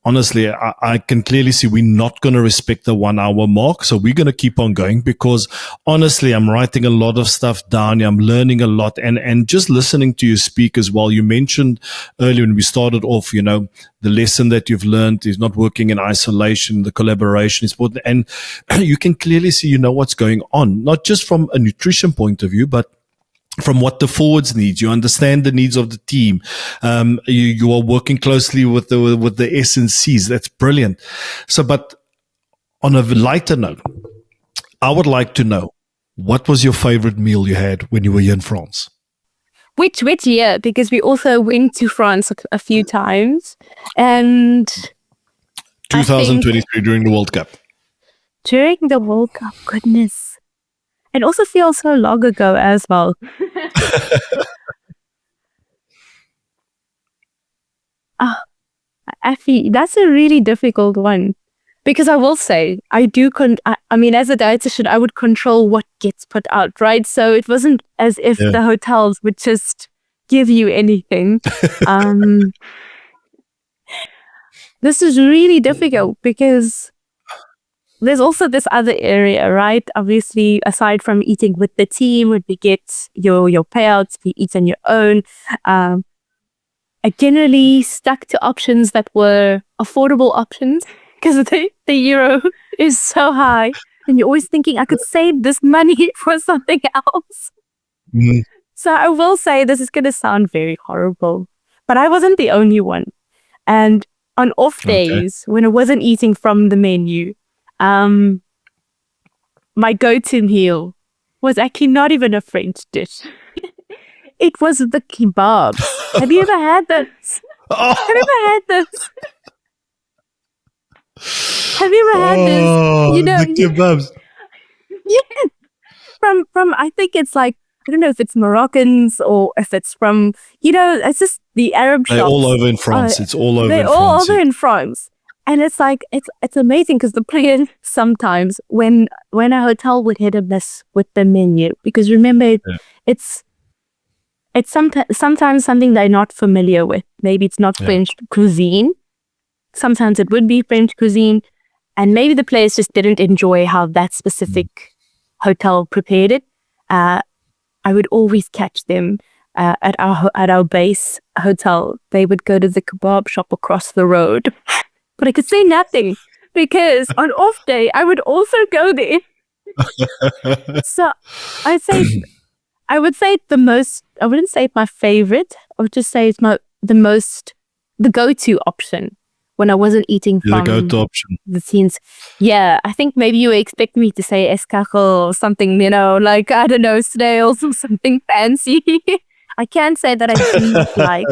honestly, I can clearly see we're not going to respect the 1 hour mark. So we're going to keep on going, because honestly, I'm writing a lot of stuff down. I'm learning a lot, and just listening to you speak as well. You mentioned earlier when we started off, the lesson that you've learned is not working in isolation. The collaboration is important, and you can clearly see, what's going on, not just from a nutrition point of view, but from what the forwards need. You understand the needs of the team. You are working closely with the S and Cs. That's brilliant. So, but on a lighter note, I would like to know, what was your favorite meal you had when you were here in France? Which year? Because we also went to France a few times, and 2023 during the World Cup. During the World Cup, goodness. It also feels so long ago as well. Actually, that's a really difficult one, because I will say I do. I mean, as a dietitian, I would control what gets put out, right? So it wasn't as if the hotels would just give you anything. This is really difficult, because there's also this other area, right? Obviously, aside from eating with the team, when we get your payouts, we eat on your own. I generally stuck to options that were affordable options, because the euro is so high, and you're always thinking, I could save this money for something else. Mm. So I will say, this is going to sound very horrible, but I wasn't the only one. And on off days, when I wasn't eating from the menu, my go-to meal was actually not even a French dish. It was the kebabs. Have you ever had this? Have you ever had this? Have you ever had this? The kebabs. Yeah. From I think it's like, I don't know if it's Moroccans or if it's from, it's just the Arab shops. They're all over in France. It's all over in France. They're all over in France. And it's like, it's amazing, because the players sometimes, when a hotel would hit a miss with the menu, because remember, it's sometimes something they're not familiar with. Maybe it's not French cuisine. Sometimes it would be French cuisine. And maybe the players just didn't enjoy how that specific hotel prepared it. I would always catch them at our base hotel. They would go to the kebab shop across the road. But I could say nothing, because on off day, I would also go there. So I would say the most, I wouldn't say my favorite, I would just say it's the go-to option when I wasn't eating from the go-to option. The scenes. Yeah, I think maybe you expect me to say escargot or something, like, I don't know, snails or something fancy. I can say that I do like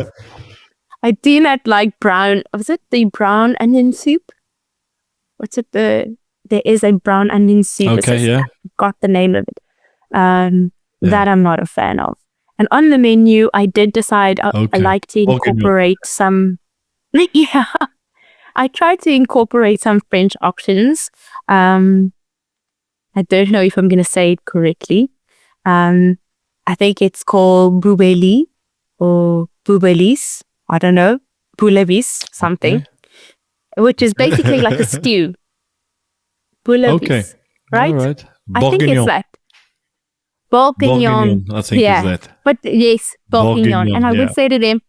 I do not like brown. Was it the brown onion soup? What's it? There is a brown onion soup. Okay, yeah. I got the name of it. Yeah. That I'm not a fan of. And on the menu, I did decide I Okay. like to Bourguignon. incorporate some. Yeah, I tried to incorporate some French options. I don't know if I'm going to say it correctly. I think it's called boubeli or boubelis. I don't know. Boulevis, something. Which is basically like a stew. Boulevis. Okay. Right? All right. I think it's Bourguignon. that. Bourguignon. I think Yeah. is that. But yes, bourguignon. And I yeah. would say to them,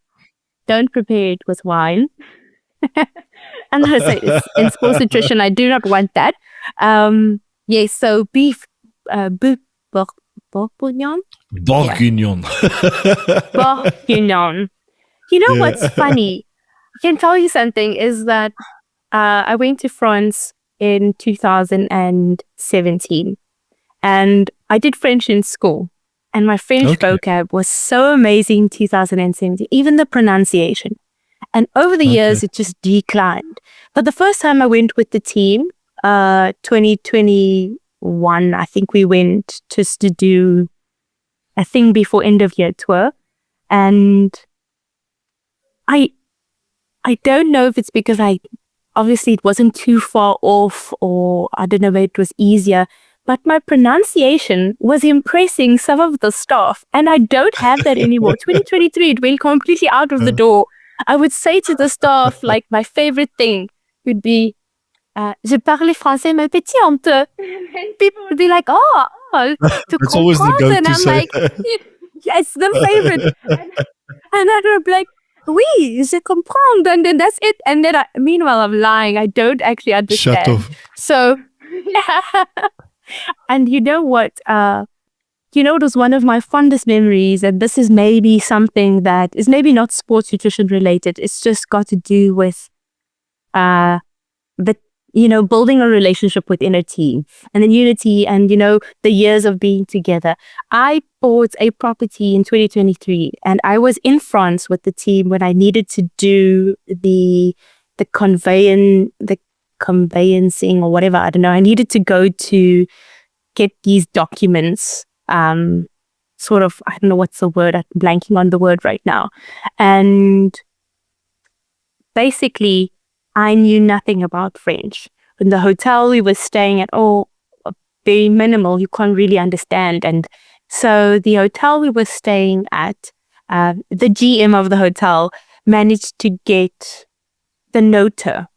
don't prepare it with wine. And I say, in sports nutrition, I do not want that. Yes, so beef, bourguignon. Bourguignon. Bourguignon. You know what's funny? I can tell you something is that I went to France in 2017 and I did French in school. And my French vocab was so amazing in 2017, even the pronunciation. And over the years, it just declined. But the first time I went with the team, 2021, I think we went just to do a thing before end of year tour. And I don't know if it's because obviously it wasn't too far off or I don't know if it was easier, but my pronunciation was impressing some of the staff and I don't have that anymore. 2023, it went completely out of the door. I would say to the staff, like my favorite thing would be, je parle français, mon petit honteux. And people would be like, oh, That's always the go-to and I'm say. like, yes, the favorite. And I would be like, oui, je comprends. And then that's it. And then meanwhile, I'm lying. I don't actually understand. Shut off. So, yeah. And you know what? It was one of my fondest memories, and this is maybe something that is maybe not sports nutrition related. It's just got to do with building a relationship within a team and then unity and, the years of being together. I bought a property in 2023 and I was in France with the team when I needed to do the conveyancing or whatever. I don't know. I needed to go to get these documents, sort of, I don't know what's the word, I'm blanking on the word right now. And basically, I knew nothing about French. In the hotel we were staying at, very minimal, you can't really understand. And so the hotel we were staying at, the GM of the hotel managed to get the notary.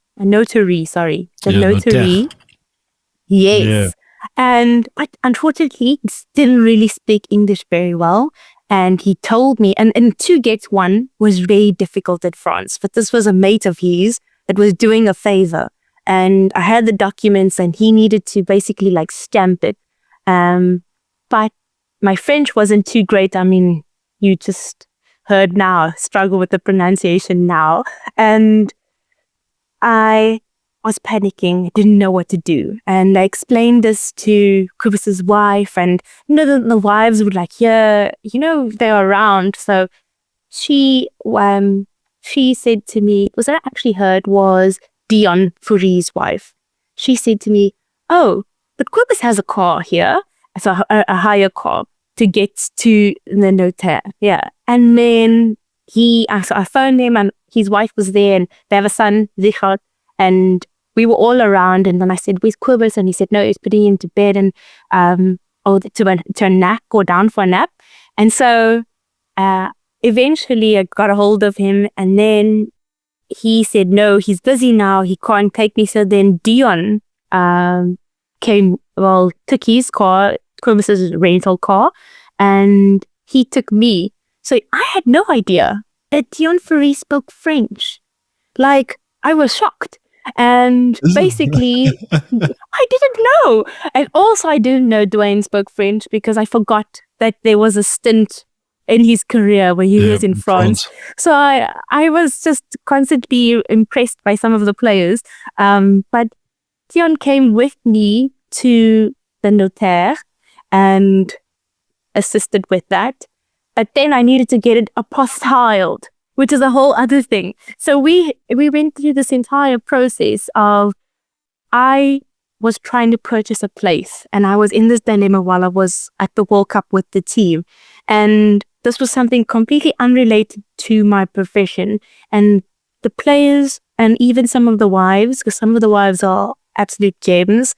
Yes. Yeah. And but unfortunately, he didn't really speak English very well. And he told me, and to get one was very difficult at France. But this was a mate of his that was doing a favor. And I had the documents and he needed to basically like stamp it. But my French wasn't too great. I mean, you just heard now, struggle with the pronunciation now. And I was panicking, didn't know what to do. And I explained this to Kubus's wife, and the wives would like, they're around. So she said to me, was that I actually heard was Dion Foury's wife. She said to me, oh, but Kubus has a car here, so a hire car to get to the notaire. Yeah. And then I phoned him and his wife was there and they have a son, Zeenat, and we were all around. And then I said, where's Kubus? And he said, no, he's putting him to bed and to a nap, go down for a nap. And so eventually I got a hold of him and then he said, no, he's busy now. He can't take me. So then Dion took his car, Kubus's rental car, and he took me. So I had no idea that Dion Foury spoke French. Like, I was shocked. And basically, I didn't know. And also, I didn't know Dwayne spoke French because I forgot that there was a stint in his career where he was in France. So I was just constantly impressed by some of the players. But Dion came with me to the notaire and assisted with that. But then I needed to get it apostilled. which is a whole other thing. So we went through this entire process of, I was trying to purchase a place, and I was in this dilemma while I was at the World Cup with the team. And this was something completely unrelated to my profession. And the players, and even some of the wives, because some of the wives are absolute gems,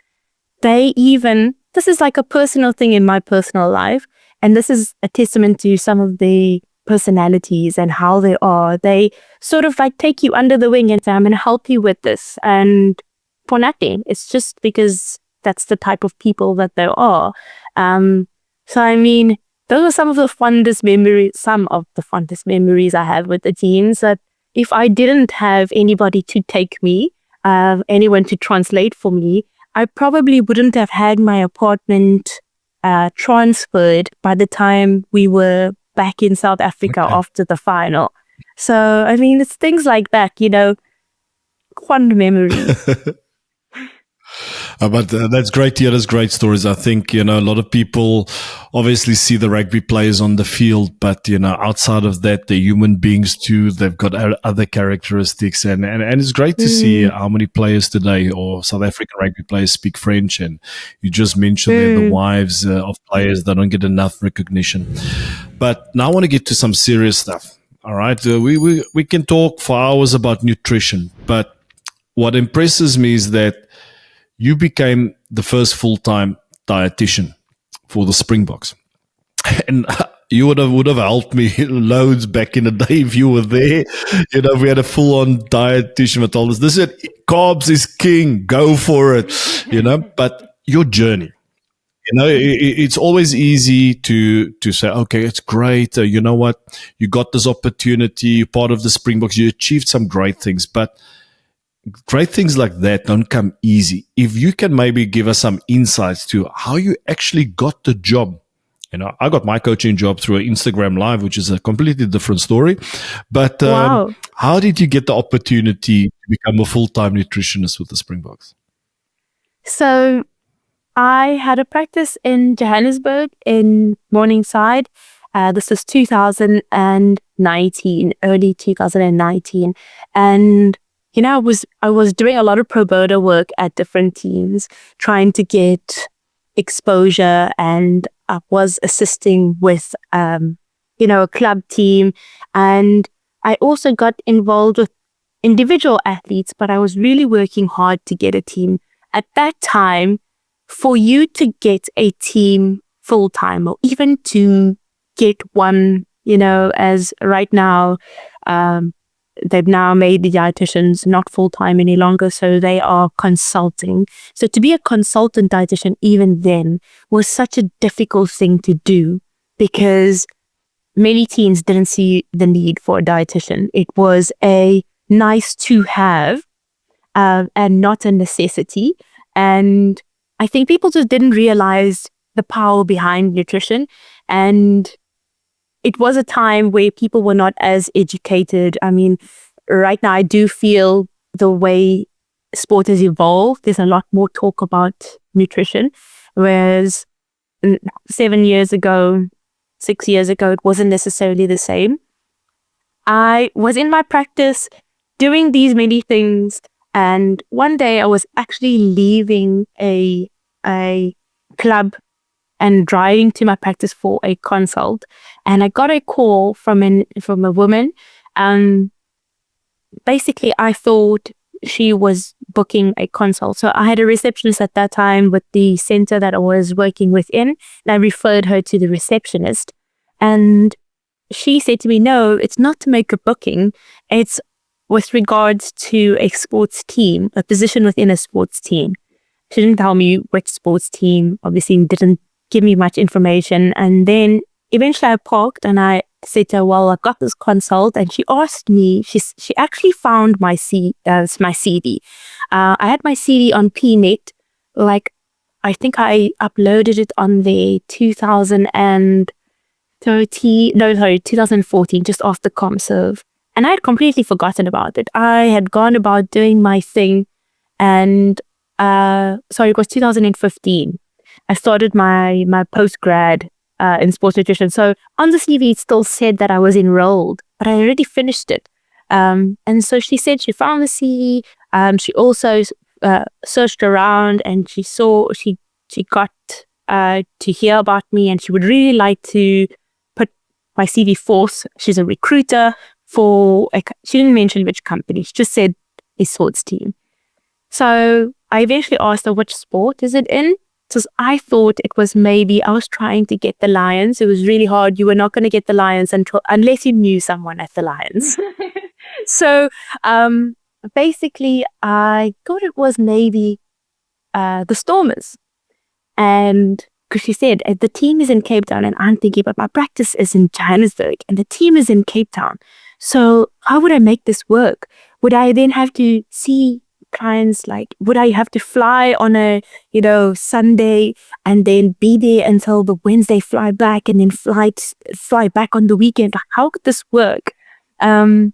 this is like a personal thing in my personal life. And this is a testament to some of the personalities and how they are. They sort of like take you under the wing and say, I'm going to help you with this. And for nothing. It's just because that's the type of people that they are. So I mean, those are some of the fondest memories I have with the teams, that if I didn't have anybody to take me, anyone to translate for me, I probably wouldn't have had my apartment transferred by the time we were back in South Africa after the final. So, I mean, it's things like that, fond memories. But that's great to hear. Those great stories. I think, a lot of people obviously see the rugby players on the field, but, outside of that, they're human beings too. They've got other characteristics. And it's great to see how many players today, or South African rugby players, speak French. And you just mentioned there the wives of players that don't get enough recognition. But now I want to get to some serious stuff. All right. We can talk for hours about nutrition, but what impresses me is that you became the first full-time dietitian for the Springboks. And you would have helped me loads back in the day if you were there. We had a full-on dietitian that told us, this is carbs is king, go for it, But your journey, it's always easy to say, okay, it's great. You know what? You got this opportunity, you're part of the Springboks, you achieved some great things, but great things like that don't come easy. If you can maybe give us some insights to how you actually got the job. I got my coaching job through an Instagram Live, which is a completely different story. But how did you get the opportunity to become a full-time nutritionist with the Springboks? So I had a practice in Johannesburg in Morningside. This was 2019, early 2019. And I was doing a lot of pro bono work at different teams, trying to get exposure, and I was assisting with, a club team. And I also got involved with individual athletes, but I was really working hard to get a team. At that time, for you to get a team full-time, or even to get one, as right now, they've now made the dietitians not full-time any longer, so they are consulting. So to be a consultant dietitian even then was such a difficult thing to do, because many teams didn't see the need for a dietitian. It was a nice to have and not a necessity. And I think people just didn't realize the power behind nutrition. And it was a time where people were not as educated. I mean, right now I do feel the way sport has evolved, there's a lot more talk about nutrition. Whereas 7 years ago, 6 years ago, it wasn't necessarily the same. I was in my practice doing these many things. And one day I was actually leaving a club and driving to my practice for a consult, and I got a call from a woman. Basically, I thought she was booking a consult. So I had a receptionist at that time with the center that I was working within, and I referred her to the receptionist. And she said to me, no, it's not to make a booking. It's with regards to a sports team, a position within a sports team. She didn't tell me which sports team, obviously didn't give me much information. And then eventually I parked and I said to her, well, I've got this consult. And she asked me, she actually found my CD. I had my CD on PNet, I think I uploaded it on the 2014, just after ComServe. And I had completely forgotten about it. I had gone about doing my thing, and it was 2015. I started my post-grad in sports nutrition. So on the CV, it still said that I was enrolled, but but I already finished it. And so she said she found the CV. She also searched around, and she got to hear about me, and she would really like to put my CV forth. She's a recruiter for, she didn't mention which company, she just said a sports team. So I eventually asked her, which sport is it in? Because I thought it was maybe I was trying to get the Lions. It was really hard. You were not going to get the Lions unless you knew someone at the Lions. So basically, I thought it was maybe the Stormers. And because she said, the team is in Cape Town, and I'm thinking, but my practice is in Johannesburg, and the team is in Cape Town. So how would I make this work? Would I then have to see clients, like, would I have to fly on a, Sunday and then be there until the Wednesday, fly back, and then fly back on the weekend? Like, how could this work? And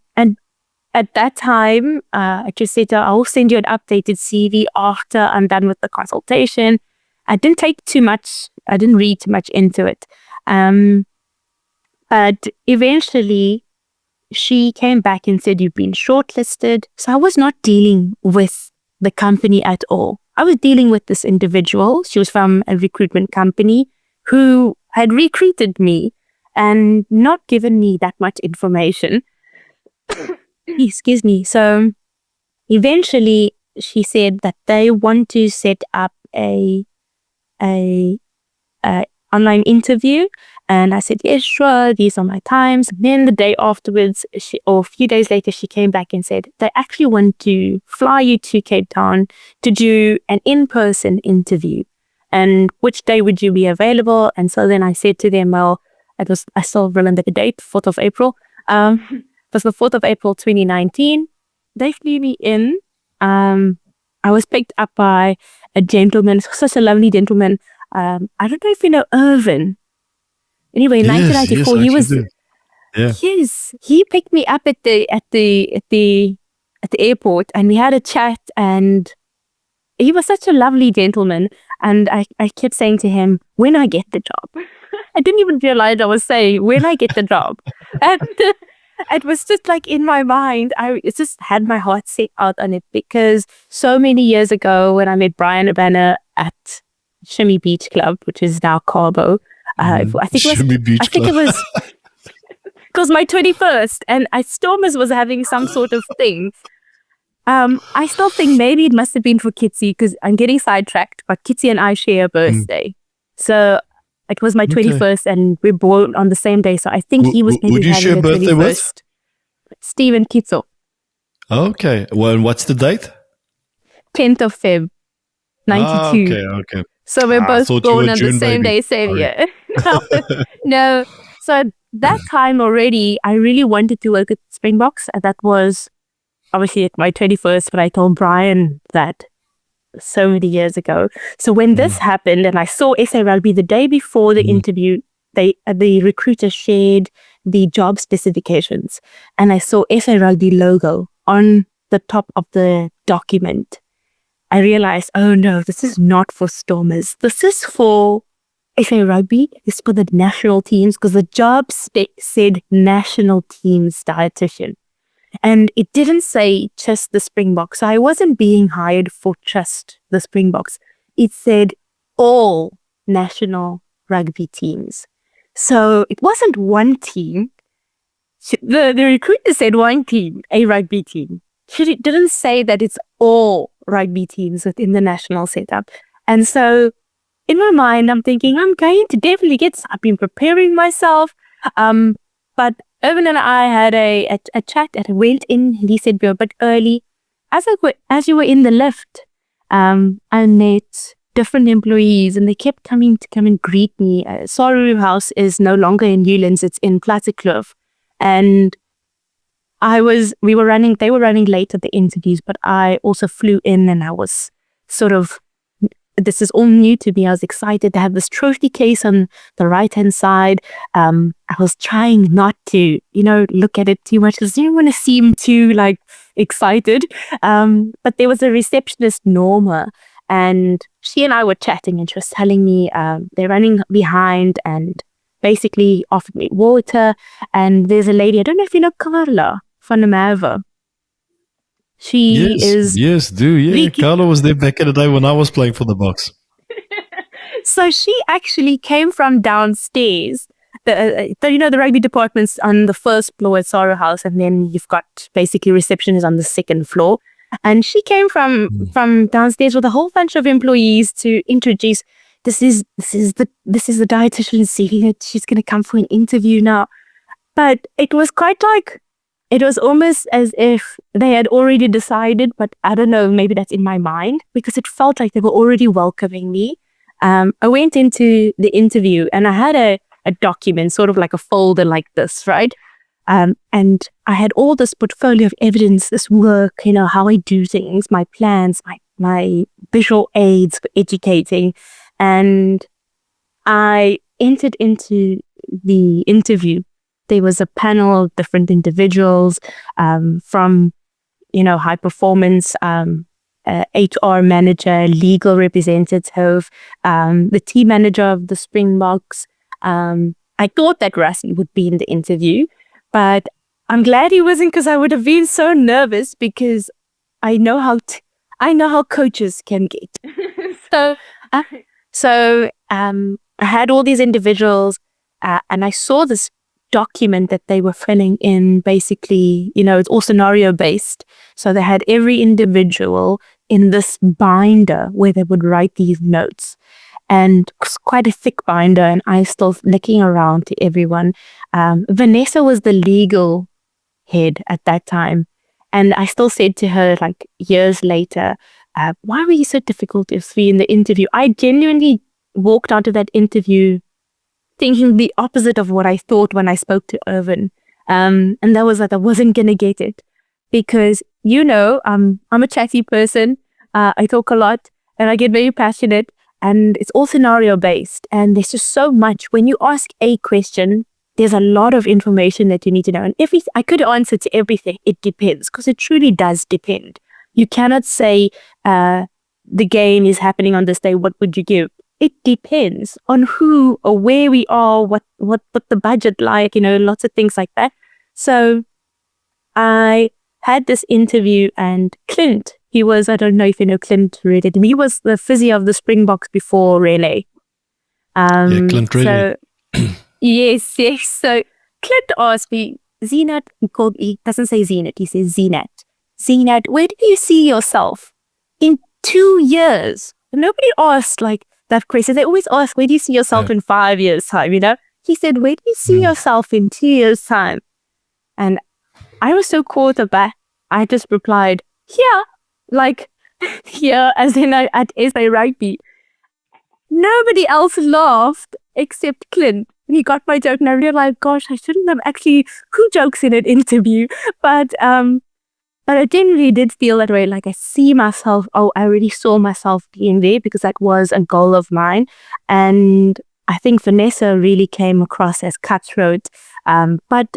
at that time, I just said to her, I'll send you an updated CV after I'm done with the consultation. I didn't read too much into it. But eventually she came back and said, you've been shortlisted. So I was not dealing with the company at all. I was dealing with this individual. She was from a recruitment company who had recruited me and not given me that much information. Excuse me. So eventually she said that they want to set up a online interview, and I said, yes, sure, these are my times. And then the day afterwards, or a few days later, she came back and said, they actually want to fly you to Cape Town to do an in-person interview, and which day would you be available? And so then I said to them, well, I still remember the date, 4th of April. It was the 4th of April, 2019. They flew me in. I was picked up by a gentleman, such a lovely gentleman. I don't know if you know Irvin. Anyway, in 1994, he was. Yeah. Yes, he picked me up at the airport, and we had a chat. And he was such a lovely gentleman. And I kept saying to him, when I get the job. I didn't even realize I was saying, when I get the job. And it was just like in my mind, I just had my heart set out on it, because so many years ago when I met Brian Urbana at Shimmy Beach Club, which is now Carbo, I think it was because my 21st, and Stormers was having some sort of thing. I still think maybe it must have been for Kitsy, because I'm getting sidetracked, but Kitsy and I share a birthday. So it was my 21st, and we're born on the same day. So I think he was maybe having the 21st. With? Stephen Kitzel. Okay. Well, and what's the date? 10th of Feb, 92. Okay. So we're both born on the same day, same year. No. So at that time already, I really wanted to work at Springboks. And that was obviously at my 21st, but I told Brian that so many years ago. So when this happened, and I saw SA Rugby the day before the interview, the recruiter shared the job specifications, and I saw SA Rugby logo on the top of the document. I realized, oh no, this is not for Stormers. This is for SA Rugby. This is for the national teams, because the job spec said national teams dietitian. And it didn't say just the Springboks. So I wasn't being hired for just the Springboks. It said all national rugby teams. So it wasn't one team. The recruiter said one team, a rugby team. She didn't say that it's all rugby teams within the national setup. And so in my mind, I'm thinking, I'm going to definitely I've been preparing myself. But Irvin and I had a chat, and I went in, and he said, we're a bit early. As you were in the lift, I met different employees, and they kept coming to come and greet me. Saru House is no longer in Newlands, it's in Plattekloof. And they were running late at the interviews, but I also flew in, and I was sort of, this is all new to me. I was excited to have this trophy case on the right-hand side. I was trying not to, look at it too much, because I didn't want to seem too excited. But there was a receptionist, Norma, and she and I were chatting, and she was telling me they're running behind, and basically offered me water. And there's a lady, I don't know if you know Carla van der Merwe. She is... Yes, do. Yeah, Carlo was there back in the day when I was playing for the Bucks. So she actually came from downstairs. The rugby department's on the first floor at Sorrow House, and then you've got basically reception is on the second floor. And she came from downstairs with a whole bunch of employees to introduce. This is the dietitian. She's going to come for an interview now. But it was quite like, it was almost as if they had already decided, but I don't know, maybe that's in my mind, because it felt like they were already welcoming me. I went into the interview and I had a document, sort of like a folder like this, right? And I had all this portfolio of evidence, this work, how I do things, my plans, my visual aids for educating. And I entered into the interview. There was a panel of different individuals from, high performance, HR manager, legal representative, the team manager of the Springboks. I thought that Rassie would be in the interview, but I'm glad he wasn't, because I would have been so nervous, because I know how coaches can get. So I had all these individuals, and I saw this document that they were filling in. Basically, it's all scenario based. So they had every individual in this binder where they would write these notes. And it was quite a thick binder, and I still looking around to everyone. Vanessa was the legal head at that time. And I still said to her, like years later, why were you so difficult to see in the interview? I genuinely walked out of that interview thinking the opposite of what I thought when I spoke to Irvin. And that was that I wasn't going to get it, because, I'm a chatty person. I talk a lot and I get very passionate, and it's all scenario based. And there's just so much. When you ask a question, there's a lot of information that you need to know. And I could answer to everything. It depends, because it truly does depend. You cannot say the game is happening on this day. What would you give? It depends on who or where we are, what the budget like, lots of things like that. So I had this interview, and Clint, he was, I don't know if you know Clint Reddit, he was the physio of the Springboks before relay. Clint Reddit. So, yes. So Clint asked me, Zeenat, he doesn't say Zeenat, he says Zeenat. Zeenat, where do you see yourself in 2 years? And nobody asked like that question. They always ask, where do you see yourself in 5 years' time? He said, where do you see yourself in 2 years' time? And I was so caught aback. I just replied, here, here, as in at SA Rugby. Nobody else laughed except Clint. He got my joke, and I realized, gosh, I shouldn't have actually, who jokes in an interview? But I genuinely did feel that way. Like I already saw myself being there, because that was a goal of mine. And I think Vanessa really came across as cutthroat. But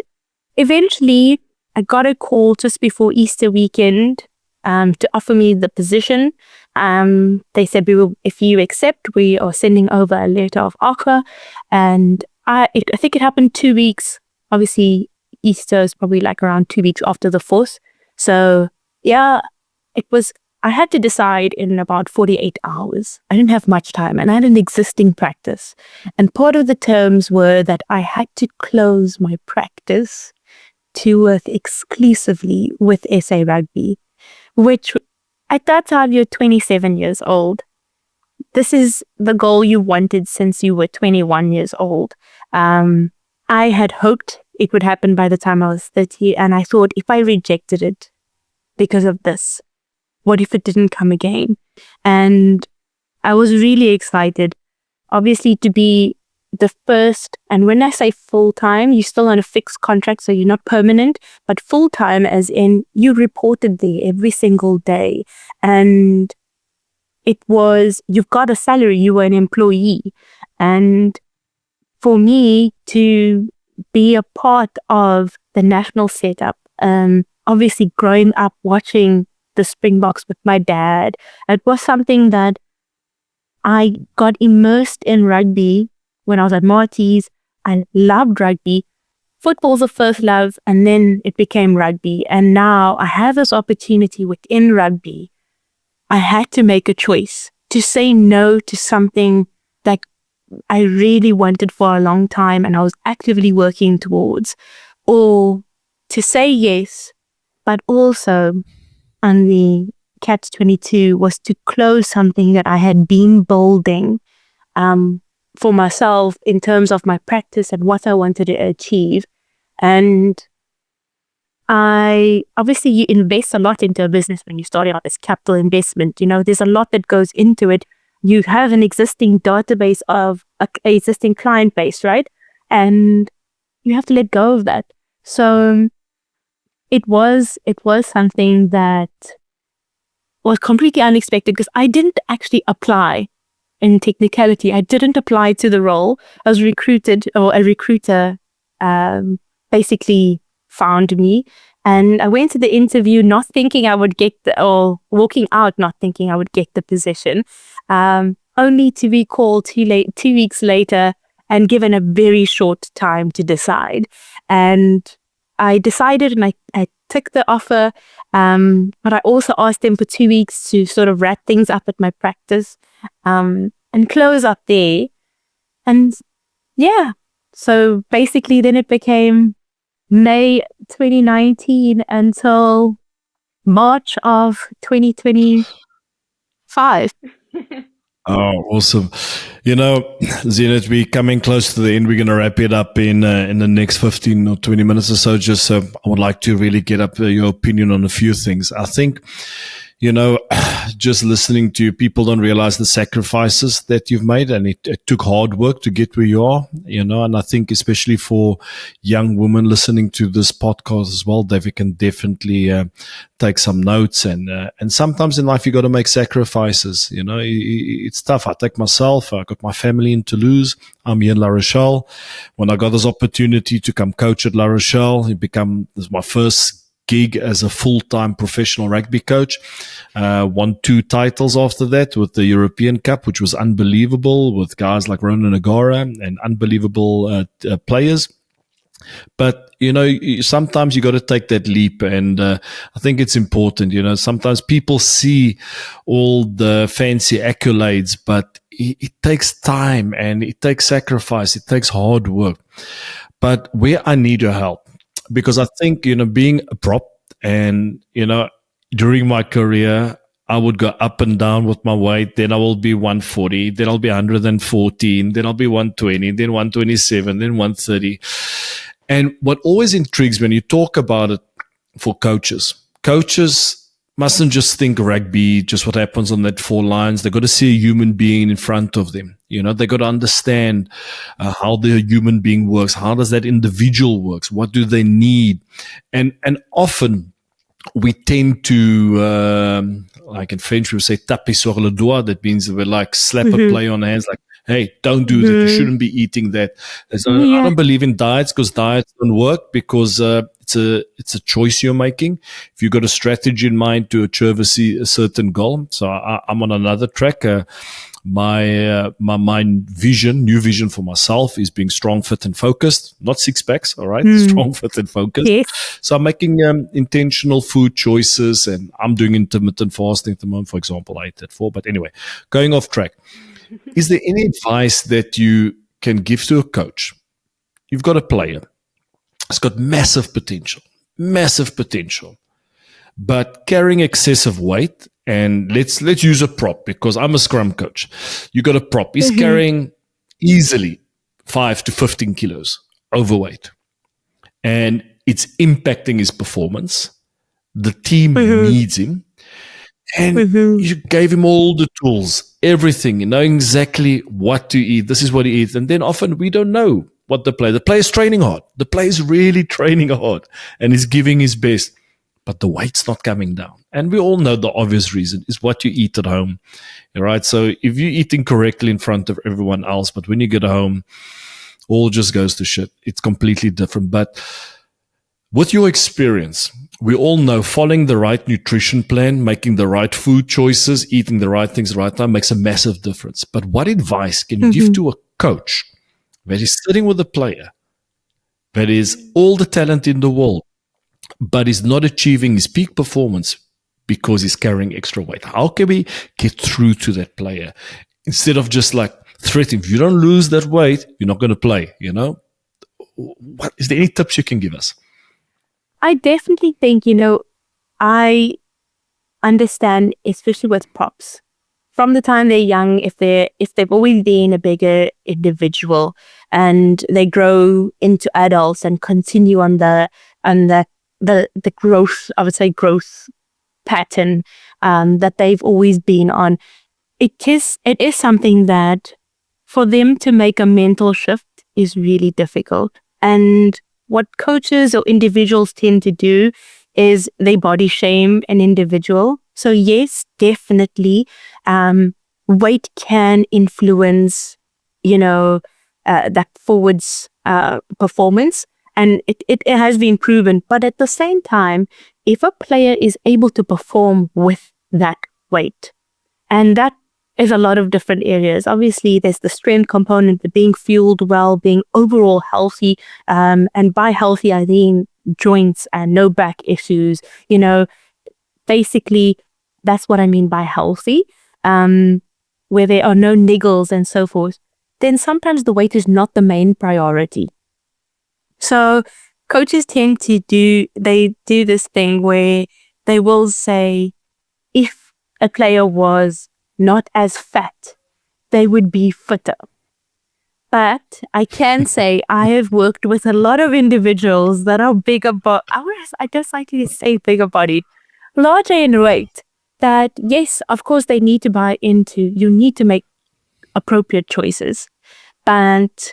eventually I got a call just before Easter weekend to offer me the position. They said, if you accept, we are sending over a letter of offer. And I think it happened 2 weeks. Obviously, Easter is probably like around 2 weeks after the 4th. So yeah, I had to decide in about 48 hours. I didn't have much time, and I had an existing practice. And part of the terms were that I had to close my practice to work exclusively with SA Rugby, which at that time, you're 27 years old. This is the goal you wanted since you were 21 years old. I had hoped it would happen by the time I was 30, and I thought, if I rejected it because of this, what if it didn't come again? And I was really excited, obviously, to be the first. And when I say full-time, you're still on a fixed contract, so you're not permanent, but full-time as in you reported there every single day. And you've got a salary, you were an employee. And for me to be a part of the national setup, obviously growing up watching the Springboks with my dad, it was something that I got immersed in rugby when I was at Marty's. I loved rugby. Football's the first love, and then it became rugby. And now I have this opportunity within rugby. I had to make a choice to say no to something that I really wanted for a long time and I was actively working towards, or to say yes, but also on the catch-22 was to close something that I had been building for myself in terms of my practice and what I wanted to achieve. And obviously you invest a lot into a business when you're starting out as capital investment. There's a lot that goes into it. You have an existing database of an existing client base, right? And you have to let go of that. So it was something that was completely unexpected because I didn't actually apply. In technicality, I didn't apply to the role. I was recruited, or a recruiter basically found me, and I went to the interview not thinking I would get or walking out not thinking I would get the position, only to be called 2 weeks later and given a very short time to decide. And I decided, and I took the offer, but I also asked them for 2 weeks to sort of wrap things up at my practice and close up there. And yeah, so basically then it became May 2019 until March of 2025. Oh, awesome. Zeenat, we're coming close to the end. We're going to wrap it up in the next 15 or 20 minutes or so. Just I would like to really get up your opinion on a few things. I think, just listening to you, people don't realize the sacrifices that you've made, and it took hard work to get where you are, and I think especially for young women listening to this podcast as well, they can definitely take some notes, and sometimes in life you got to make sacrifices. It's tough. I take myself, I got my family in Toulouse, I'm here in La Rochelle. When I got this opportunity to come coach at La Rochelle, this was my first gig as a full-time professional rugby coach. Won 2 titles after that with the European Cup, which was unbelievable, with guys like Ronan Agara and unbelievable players. But, sometimes you got to take that leap. And I think it's important, sometimes people see all the fancy accolades, but it takes time and it takes sacrifice. It takes hard work. But where I need your help, because I think, being a prop and, during my career, I would go up and down with my weight. Then I will be 140, then I'll be 114, then I'll be 120, then 127, then 130. And what always intrigues me when you talk about it for coaches mustn't just think rugby, just what happens on that 4 lines. They got to see a human being in front of them. They got to understand how the human being works. How does that individual works? What do they need? And often we tend to, like in French, we would say taper sur le doigt. That means we like slap a play on the hands, like, hey, don't do that. You shouldn't be eating that. I don't believe in diets, because diets don't work, because it's a choice you're making. If you've got a strategy in mind to achieve a certain goal. So I'm on another track. My new vision for myself is being strong, fit, and focused. Not 6 packs, all right? Strong, fit, and focused. Yes. So I'm making intentional food choices, and I'm doing intermittent fasting at the moment. For example, I ate that 4. But anyway, going off track. Is there any advice that you can give to a coach? You've got a player. It's got massive potential, but carrying excessive weight. And let's use a prop, because I'm a scrum coach. You got a prop. He's carrying easily 5 to 15 kilos overweight, and it's impacting his performance. The team needs him. And you gave him all the tools, everything, knowing exactly what to eat. This is what he eats. And then often we don't know what the player's training hard. The player's really training hard and he's giving his best, but the weight's not coming down. And we all know the obvious reason is what you eat at home. All right. So if you're eating correctly in front of everyone else, but when you get home, all just goes to shit. It's completely different. But with your experience, we all know following the right nutrition plan, making the right food choices, eating the right things at the right time makes a massive difference. But what advice can you give to a coach that is sitting with a player that is all the talent in the world, but is not achieving his peak performance because he's carrying extra weight? How can we get through to that player instead of just like threatening, if you don't lose that weight, you're not going to play, you know? What is there any tips you can give us? I definitely think, I understand, especially with props, from the time they're young, if they've always been a bigger individual and they grow into adults and continue on the growth, I would say growth pattern that they've always been on, it is something that for them to make a mental shift is really difficult. And what coaches or individuals tend to do is they body shame an individual. So yes, definitely, weight can influence, that forwards performance, and it has been proven. But at the same time, if a player is able to perform with that weight, and that is a lot of different areas. Obviously, there's the strength component, the being fueled well, being overall healthy, and by healthy, I mean joints and no back issues. Basically, that's what I mean by healthy, where there are no niggles and so forth. Then sometimes the weight is not the main priority. So coaches tend to do this thing where they will say, if a player was not as fat, they would be fitter. But I can say I have worked with a lot of individuals that are bigger, I just like to say bigger bodied, larger in weight, that yes, of course they need to buy into, you need to make appropriate choices. But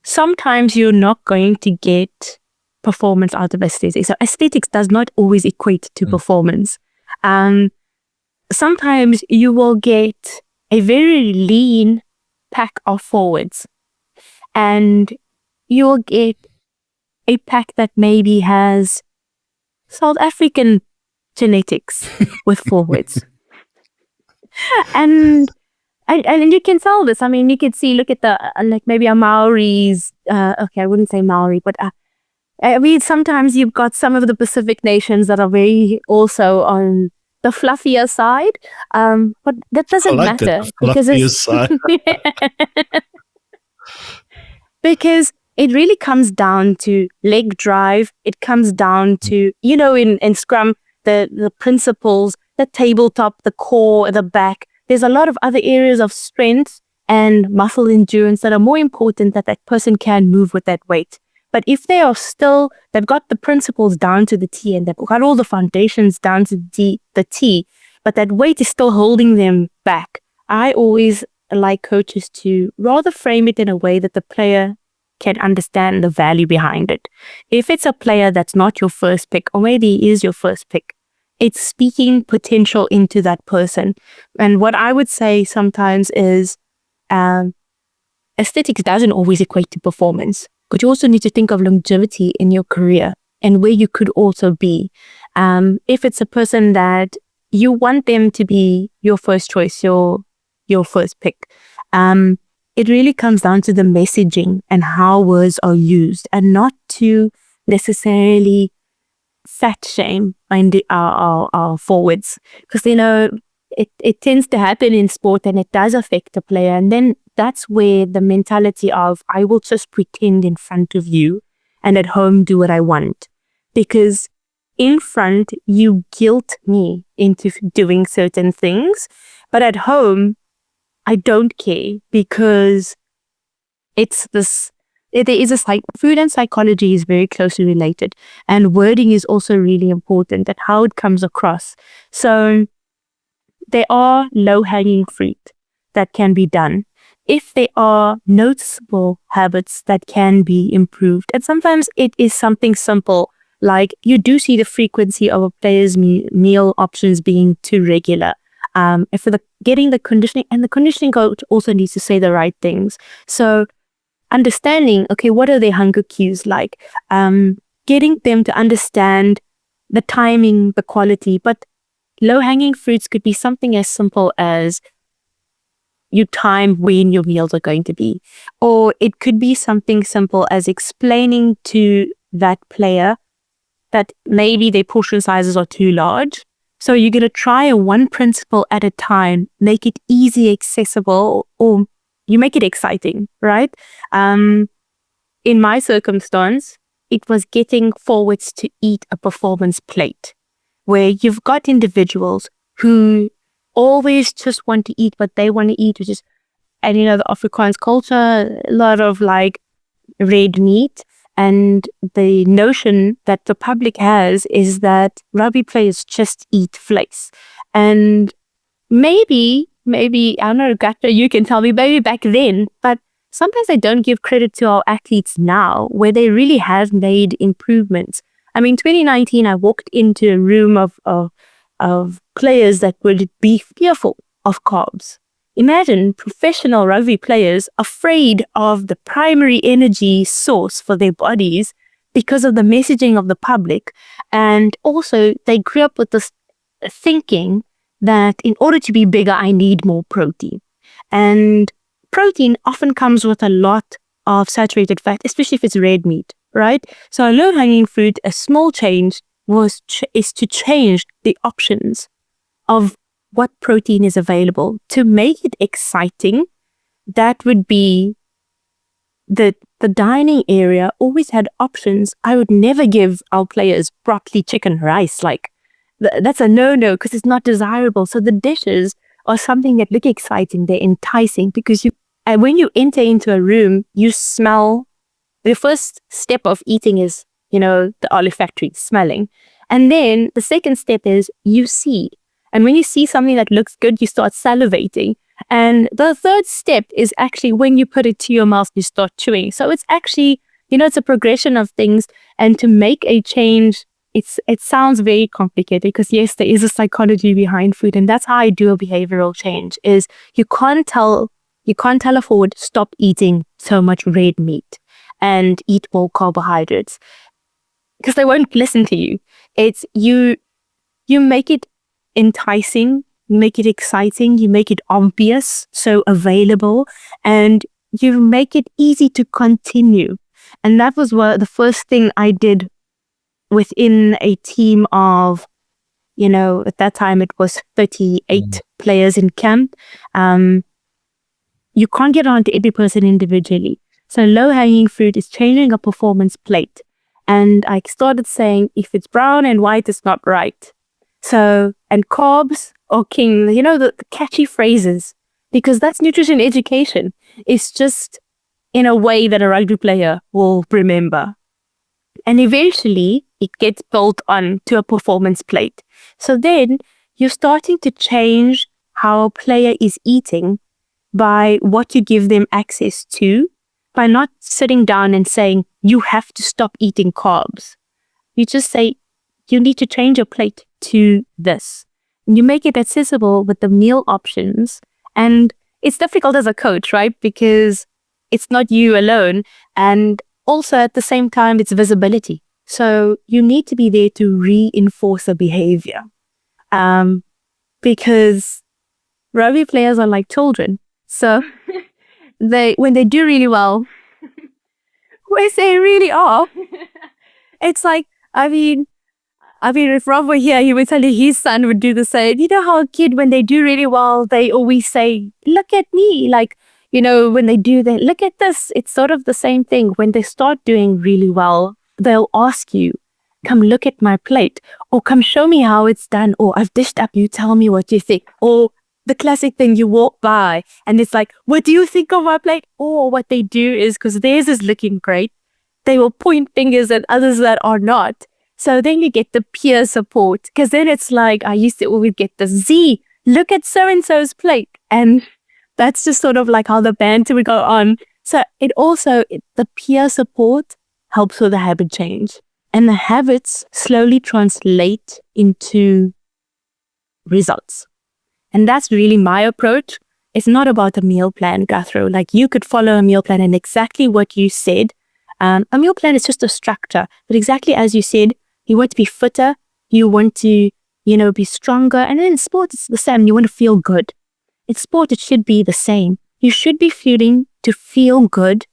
sometimes you're not going to get performance out of aesthetics. So aesthetics does not always equate to performance. Sometimes you will get a very lean pack of forwards, and you'll get a pack that maybe has South African genetics with forwards. And you can tell this. I mean, you can see, look at the, like maybe a Maori's, okay, I wouldn't say Maori, but I mean, sometimes you've got some of the Pacific nations that are very also on the fluffier side, but that doesn't matter because because it really comes down to leg drive. It comes down to, in Scrum, the principles, the tabletop, the core, the back. There's a lot of other areas of strength and muscle endurance that are more important that person can move with that weight. But if they've got the principles down to the T and they've got all the foundations down to the T, but that weight is still holding them back, I always like coaches to rather frame it in a way that the player can understand the value behind it. If it's a player that's not your first pick, or maybe he is your first pick, it's speaking potential into that person. And what I would say sometimes is aesthetics doesn't always equate to performance. But you also need to think of longevity in your career and where you could also be. If it's a person that you want them to be your first choice, your first pick, it really comes down to the messaging and how words are used, and not to necessarily fat shame our forwards. Because, it tends to happen in sport and it does affect a player. And then that's where the mentality of, I will just pretend in front of you and at home do what I want. Because in front, you guilt me into doing certain things. But at home, I don't care, because food and psychology is very closely related. And wording is also really important, and how it comes across. So there are low-hanging fruit that can be done. If there are noticeable habits that can be improved, and sometimes it is something simple, like you do see the frequency of a player's meal options being too regular. If for getting the conditioning, and the conditioning coach also needs to say the right things. So understanding, okay, what are their hunger cues like? Getting them to understand the timing, the quality, but low-hanging fruits could be something as simple as you time when your meals are going to be. Or it could be something simple as explaining to that player that maybe their portion sizes are too large. So you're going to try a one principle at a time, make it easy, accessible, or you make it exciting, right? In my circumstance, it was getting forwards to eat a performance plate where you've got individuals who always just want to eat what they want to eat, which is, and the Afrikaans culture, a lot of like red meat. And the notion that the public has is that rugby players just eat vleis. And maybe, I don't know, Gurthro, you can tell me, maybe back then, but sometimes I don't give credit to our athletes now where they really have made improvements. I mean, 2019, I walked into a room of players that would be fearful of carbs. Imagine professional rugby players afraid of the primary energy source for their bodies because of the messaging of the public. And also they grew up with this thinking that in order to be bigger, I need more protein. And protein often comes with a lot of saturated fat, especially if it's red meat, right? So a low-hanging fruit, a small change is to change the options of what protein is available to make it exciting. That would be the dining area always had options. I would never give our players broccoli chicken rice. Like that's a no because it's not desirable. So the dishes are something that look exciting. They're enticing because when you enter into a room, you smell. The first step of eating is, the olfactory smelling. And then the second step is you see. And when you see something that looks good, you start salivating. And the third step is actually when you put it to your mouth, you start chewing. So it's actually, it's a progression of things. And to make a change, it sounds very complicated because yes, there is a psychology behind food. And that's how I do a behavioral change is you can't tell a forward, stop eating so much red meat and eat more carbohydrates because they won't listen to you. It's you make it enticing, you make it exciting, you make it obvious, so available, and you make it easy to continue. And that was the first thing I did within a team of, at that time it was 38 players in camp. You can't get on to every person individually. So low-hanging fruit is changing a performance plate. And I started saying, if it's brown and white, it's not right. So, and carbs or king, the catchy phrases, because that's nutrition education. It's just in a way that a rugby player will remember. And eventually it gets built on to a performance plate. So then you're starting to change how a player is eating by what you give them access to, by not sitting down and saying, you have to stop eating carbs. You just say, you need to change your plate to this. And you make it accessible with the meal options. And it's difficult as a coach, right? Because it's not you alone. And also at the same time, it's visibility. So you need to be there to reinforce a behavior. Because rugby players are like children. So when they do really well, which they really are, it's like, I mean, if Rob were here, he would tell you his son would do the same. You know how a kid, when they do really well, they always say, look at me. Like, when they do that, look at this. It's sort of the same thing. When they start doing really well, they'll ask you, come look at my plate, or come show me how it's done, or I've dished up, you tell me what you think. Or the classic thing, you walk by and it's like, what do you think of my plate? Or what they do is, because theirs is looking great, they will point fingers at others that are not. So then you get the peer support, because then it's like, I used to always get the Z, look at so-and-so's plate. And that's just sort of like how the banter would go on. So the peer support helps with the habit change. And the habits slowly translate into results. And that's really my approach. It's not about a meal plan, Gurthro. Like you could follow a meal plan and exactly what you said. A meal plan is just a structure. But exactly as you said, you want to be fitter. You want to, be stronger. And then in sports, it's the same. You want to feel good. in sport, it should be the same. You should be feeling to feel good,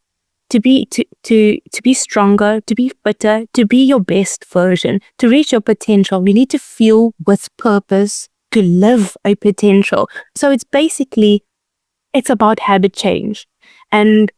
to be stronger, to be fitter, to be your best version, to reach your potential. You need to feel with purpose, to live a potential. So it's about habit change. And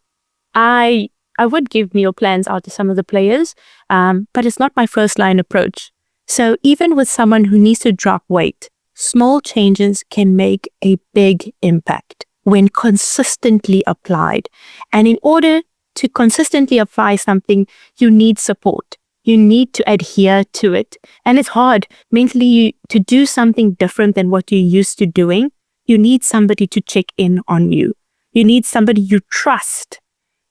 I would give meal plans out to some of the players, but it's not my first line approach. So even with someone who needs to drop weight, small changes can make a big impact when consistently applied. And in order to consistently apply something, you need support. You need to adhere to it. And it's hard mentally to do something different than what you're used to doing. You need somebody to check in on you. You need somebody you trust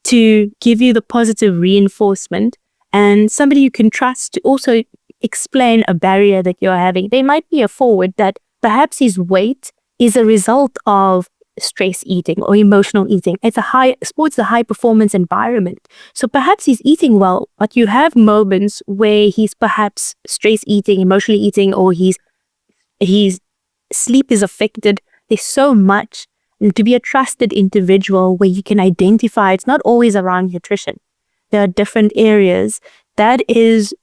to give you the positive reinforcement, and somebody you can trust to also explain a barrier that you're having. They might be a forward that perhaps his weight is a result of stress eating or emotional eating. Sports a high performance environment. So perhaps he's eating well, but you have moments where he's perhaps stress eating, emotionally eating, or his sleep is affected. There's so much. And to be a trusted individual where you can identify, it's not always around nutrition. There are different areas. That is,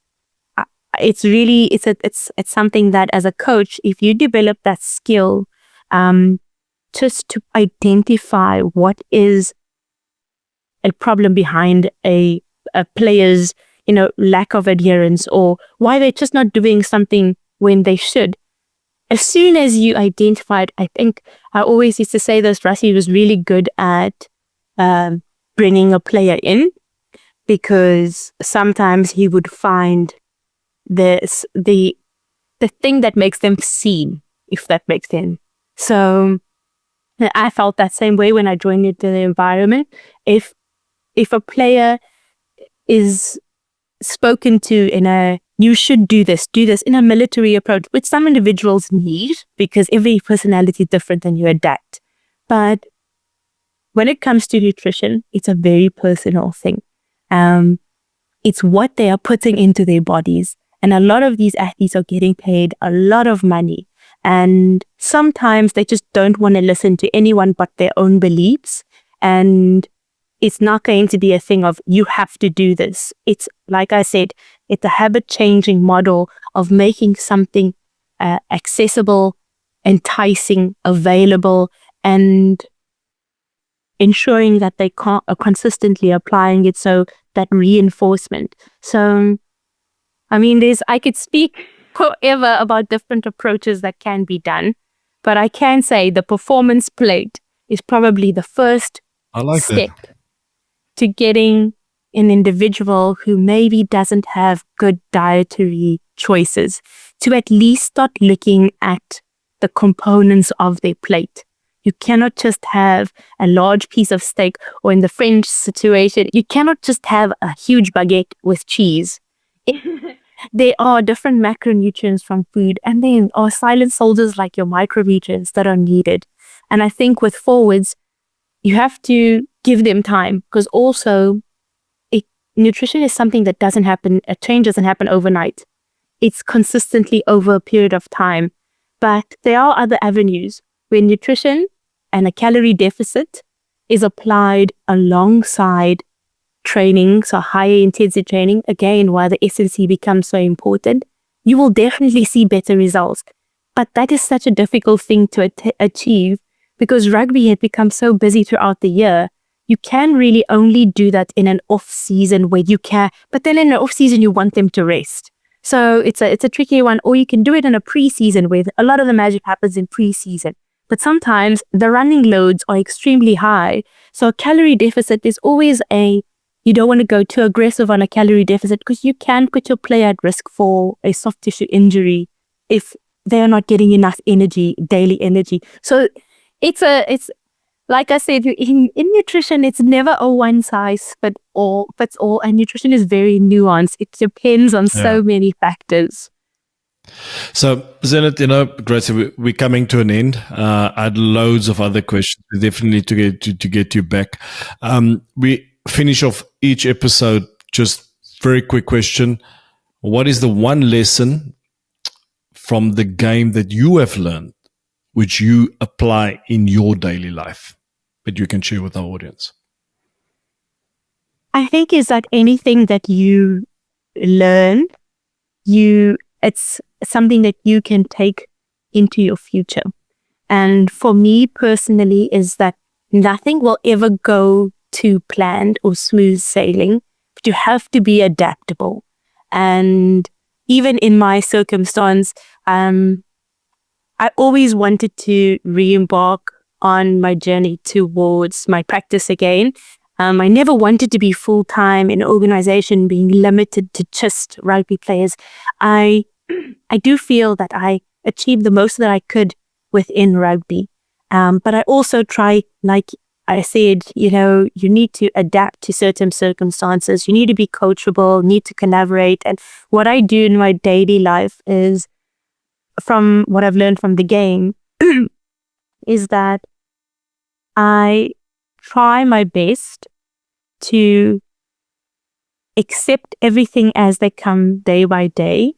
it's something that as a coach, if you develop that skill, just to identify what is a problem behind a player's, lack of adherence, or why they're just not doing something when they should. As soon as you identified, I think I always used to say this, Rassie was really good at bringing a player in, because sometimes he would find the thing that makes them seen, if that makes sense. So I felt that same way when I joined into the environment. If a player is spoken to in a you should do this in a military approach, which some individuals need because every personality is different and you adapt. But when it comes to nutrition, it's a very personal thing. It's what they are putting into their bodies. And a lot of these athletes are getting paid a lot of money. And sometimes they just don't want to listen to anyone but their own beliefs. And it's not going to be a thing of you have to do this. It's like I said, it's a habit changing model of making something accessible, enticing, available, and ensuring that they are consistently applying it. So that reinforcement. So, I mean, I could speak forever about different approaches that can be done, but I can say the performance plate is probably the first step to getting an individual who maybe doesn't have good dietary choices to at least start looking at the components of their plate. You cannot just have a large piece of steak, or in the French situation, you cannot just have a huge baguette with cheese. There are different macronutrients from food, and then are silent soldiers like your micronutrients that are needed. And I think with forwards, you have to give them time, because also nutrition is something that doesn't happen, a change doesn't happen overnight. It's consistently over a period of time. But there are other avenues where nutrition and a calorie deficit is applied alongside training, so higher intensity training, again, why the S&C becomes so important. You will definitely see better results. But that is such a difficult thing to achieve, because rugby had become so busy throughout the year. You can really only do that in an off season where you can, but then in an off season, you want them to rest. So it's a tricky one, or you can do it in a pre-season where a lot of the magic happens in pre-season. But sometimes the running loads are extremely high. So a calorie deficit is always you don't want to go too aggressive on a calorie deficit, because you can put your player at risk for a soft tissue injury if they are not getting enough energy, daily energy. So it's like I said, in nutrition, it's never a one size fits all, and nutrition is very nuanced. It depends on so many factors. So, Zeenat, great. So we're coming to an end. I had loads of other questions. We definitely need to get you back. We finish off each episode. Just very quick question: what is the one lesson from the game that you have learned which you apply in your daily life that you can share with our audience? I think is that anything that you learn, it's something that you can take into your future. And for me personally is that nothing will ever go to planned or smooth sailing, but you have to be adaptable. And even in my circumstance, I always wanted to re-embark on my journey towards my practice again. I never wanted to be full-time in an organization, being limited to just rugby players. I do feel that I achieved the most that I could within rugby. But I also try, like I said, you need to adapt to certain circumstances. You need to be coachable, need to collaborate. And what I do in my daily life is, from what I've learned from the game, is that I try my best to accept everything as they come day by day.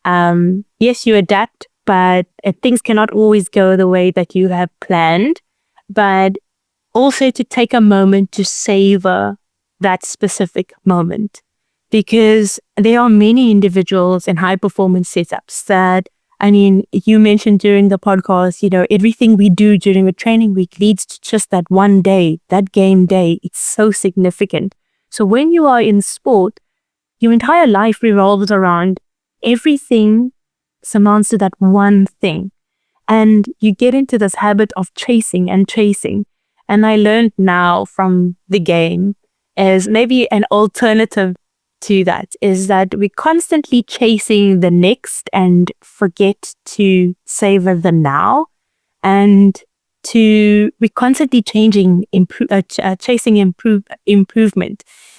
Yes, you adapt, but things cannot always go the way that you have planned. But also to take a moment to savor that specific moment, because there are many individuals in high performance setups that, you mentioned during the podcast, everything we do during a training week leads to just that one day, that game day. It's so significant. So when you are in sport, your entire life revolves around everything amounts to that one thing. And you get into this habit of chasing and chasing. And I learned now from the game, as maybe an alternative to that, is that we're constantly chasing the next and forget to savor the now. And we're constantly chasing improvement.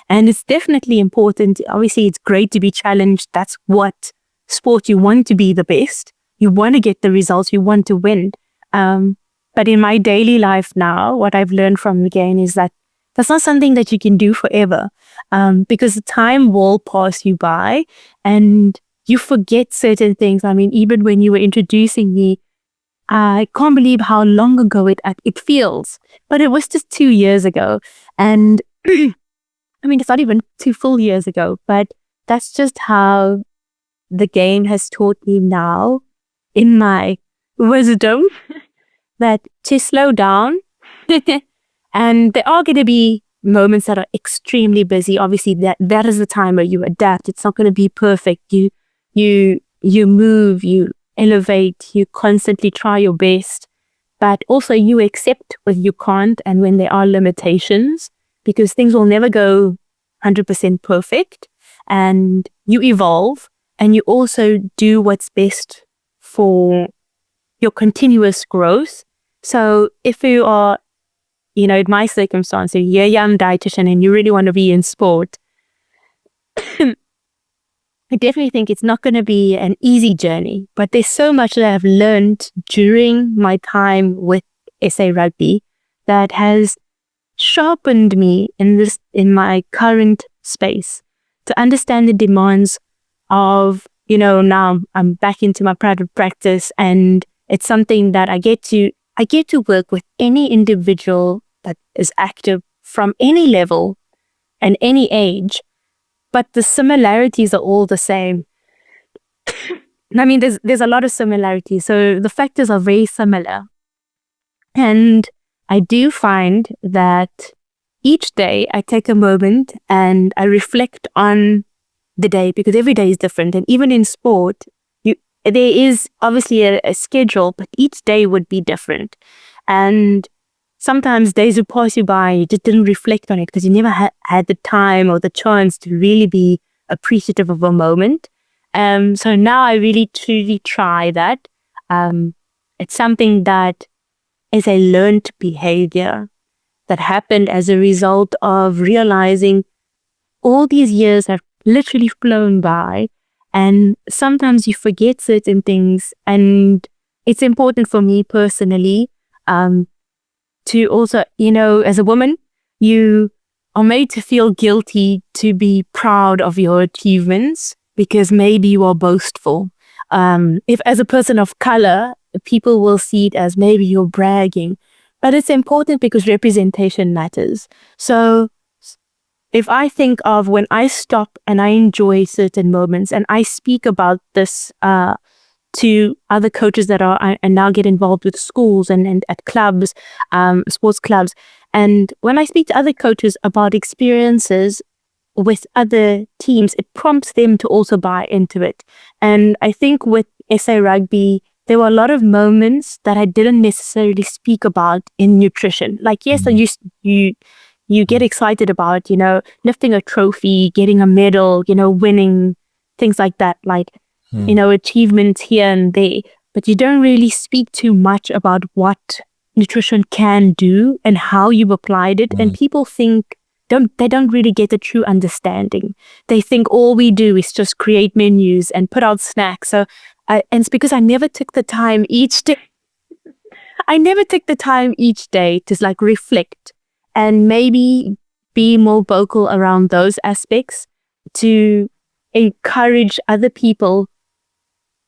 And it's definitely important. Obviously, it's great to be challenged. That's what sport, you want to be the best. You want to get the results. You want to win. But in my daily life now, what I've learned from the game is that that's not something that you can do forever, because the time will pass you by and you forget certain things. Even when you were introducing me, I can't believe how long ago it feels, but it was just 2 years ago. And it's not even 2 full years ago, but that's just how the game has taught me now in my wisdom that to slow down. And there are going to be moments that are extremely busy. Obviously, that is the time where you adapt. It's not going to be perfect. You move, you elevate, you constantly try your best, but also you accept when you can't and when there are limitations, because things will never go 100% perfect, and you evolve and you also do what's best for your continuous growth. So if you are, in my circumstance, you're a young dietitian and you really want to be in sport, I definitely think it's not going to be an easy journey, but there's so much that I've learned during my time with SA Rugby that has sharpened me in my current space to understand the demands of, now I'm back into my private practice, and it's something that I get to work with any individual that is active from any level and any age, but the similarities are all the same. There's a lot of similarities. So the factors are very similar. And I do find that each day I take a moment and I reflect on the day, because every day is different. And even in sport, there is obviously a schedule, but each day would be different. And sometimes days would pass you by, you just didn't reflect on it because you never had the time or the chance to really be appreciative of a moment. So now I really truly try that. It's something that is a learned behavior that happened as a result of realizing all these years have literally flown by, and sometimes you forget certain things. And it's important for me personally to also, as a woman, you are made to feel guilty to be proud of your achievements because maybe you are boastful. If as a person of color, people will see it as maybe you're bragging, but it's important because representation matters. So if I think of when I stop and I enjoy certain moments and I speak about this to other coaches that are and now get involved with schools and at clubs, sports clubs, and when I speak to other coaches about experiences with other teams, it prompts them to also buy into it. And I think with SA Rugby, there were a lot of moments that I didn't necessarily speak about in nutrition. Like, yes, you get excited about, lifting a trophy, getting a medal, winning, things like that, like, achievements here and there. But you don't really speak too much about what nutrition can do and how you've applied it. And people they don't really get a true understanding. They think all we do is just create menus and put out snacks. So, and it's because I never took the time each day. To like reflect and maybe be more vocal around those aspects to encourage other people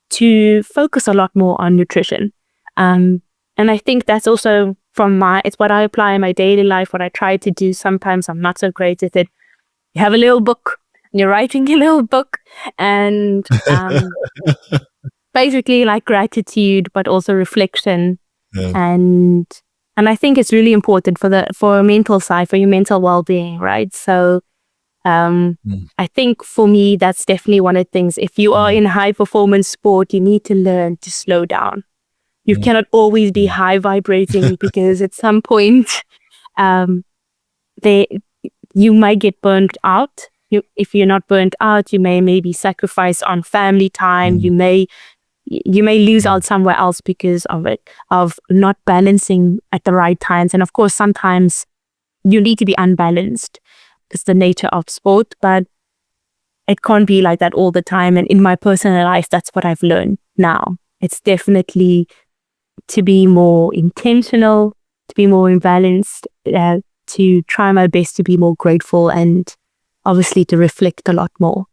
to focus a lot more on nutrition. And I think that's also it's what I apply in my daily life, what I try to do. Sometimes I'm not so great at it. You have a little book, and you're writing a little book, and basically like gratitude, but also reflection. Yeah. And I think it's really important for a mental side, for your mental well-being, right? So I think for me, that's definitely one of the things. If you are in high performance sport, you need to learn to slow down. You cannot always be high vibrating because at some point, you might get burnt out. If you're not burnt out, you may maybe sacrifice on family time. You may lose out somewhere else because of not balancing at the right times. And of course, sometimes you need to be unbalanced. It's the nature of sport, but it can't be like that all the time. And in my personal life, that's what I've learned now. It's definitely to be more intentional, to be more imbalanced, to try my best to be more grateful, and obviously to reflect a lot more.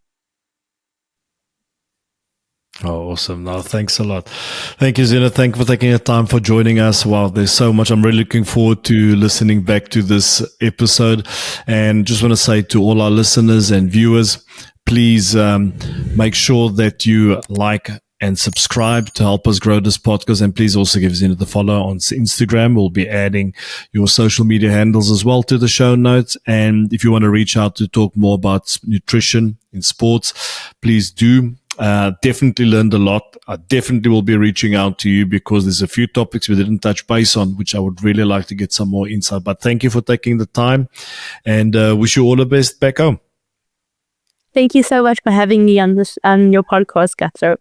Oh, awesome. No, thanks a lot. Thank you, Zeenat. Thank you for taking the time for joining us. Wow, there's so much. I'm really looking forward to listening back to this episode. And just want to say to all our listeners and viewers, please make sure that you like and subscribe to help us grow this podcast. And please also give Zeenat a follow on Instagram. We'll be adding your social media handles as well to the show notes. And if you want to reach out to talk more about nutrition in sports, please do. Definitely learned a lot. I definitely will be reaching out to you because there's a few topics we didn't touch base on, which I would really like to get some more insight. But thank you for taking the time, and wish you all the best back home. Thank you so much for having me on your podcast, Gurthro.